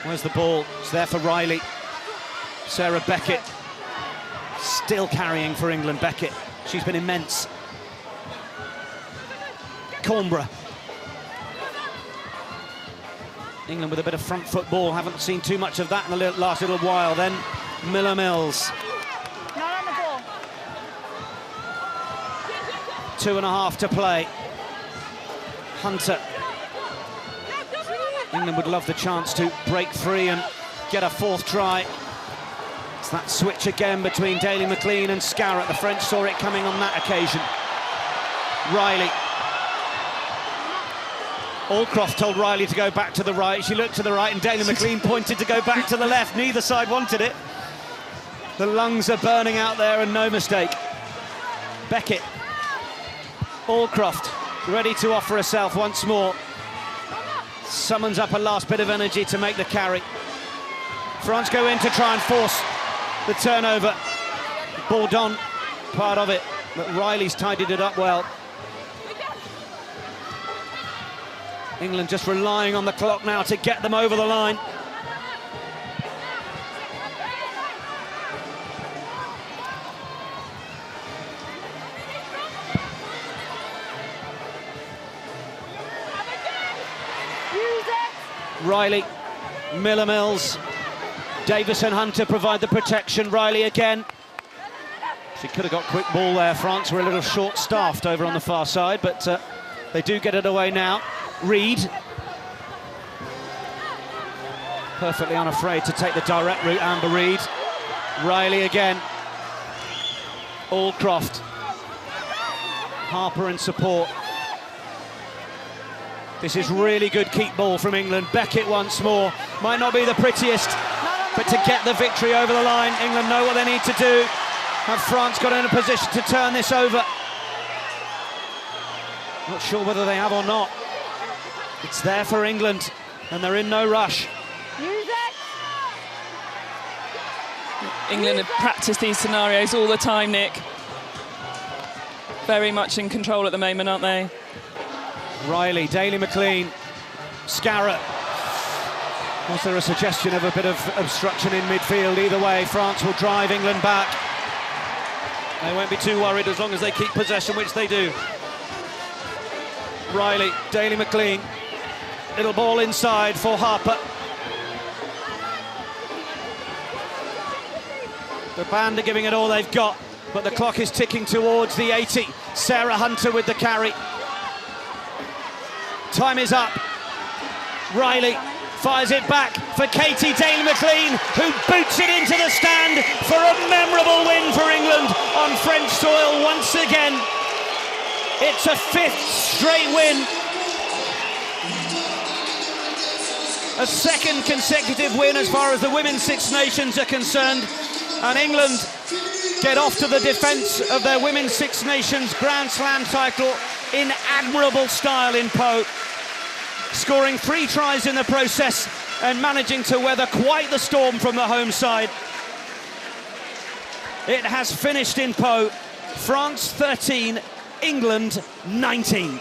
Where's the ball? It's there for Riley. Sarah Beckett. Still carrying for England, Beckett. She's been immense. Cornborough. England with a bit of front foot ball. Haven't seen too much of that in the last little while. Then Millar-Mills. Not on the ball. 2.5 to play. Hunter. England would love the chance to break free and get a 4th try. It's that switch again between Daley-McLean and Scarratt. The French saw it coming on that occasion. Riley Aldcroft told Riley to go back to the right. She looked to the right and Daley-McLean pointed to go back to the left. Neither side wanted it. The lungs are burning out there and no mistake. Beckett. Aldcroft ready to offer herself once more. Summons up a last bit of energy to make the carry. France go in to try and force the turnover. Bourdon part of it, but Riley's tidied it up well. England just relying on the clock now to get them over the line. Riley, Millar-Mills, Davies and Hunter provide the protection. Riley again. She could have got quick ball there. France were a little short-staffed over on the far side, but they do get it away now. Reed. Perfectly unafraid to take the direct route, Amber Reed. Riley again. Aldcroft. Harper in support. This is really good keep ball from England. Beckett once more. Might not be the prettiest, but to get the victory over the line, England know what they need to do. Have France got in a position to turn this over? Not sure whether they have or not. It's there for England, and they're in no rush. England have practiced these scenarios all the time, Nick. Very much in control at the moment, aren't they? Riley, Daley-McLean, Scarratt. Was there a suggestion of a bit of obstruction in midfield? Either way, France will drive England back. They won't be too worried as long as they keep possession, which they do. Riley, Daley-McLean. Little ball inside for Harper. The band are giving it all they've got, but the clock is ticking towards the 80. Sarah Hunter with the carry. Time is up. Riley fires it back for Katie Daley-McLean, who boots it into the stand for a memorable win for England on French soil once again. It's a 5th straight win. A 2nd consecutive win as far as the Women's Six Nations are concerned. And England get off to the defence of their Women's Six Nations Grand Slam title in admirable style in Po, scoring 3 tries in the process and managing to weather quite the storm from the home side. It has finished in Po. France 13, England 19.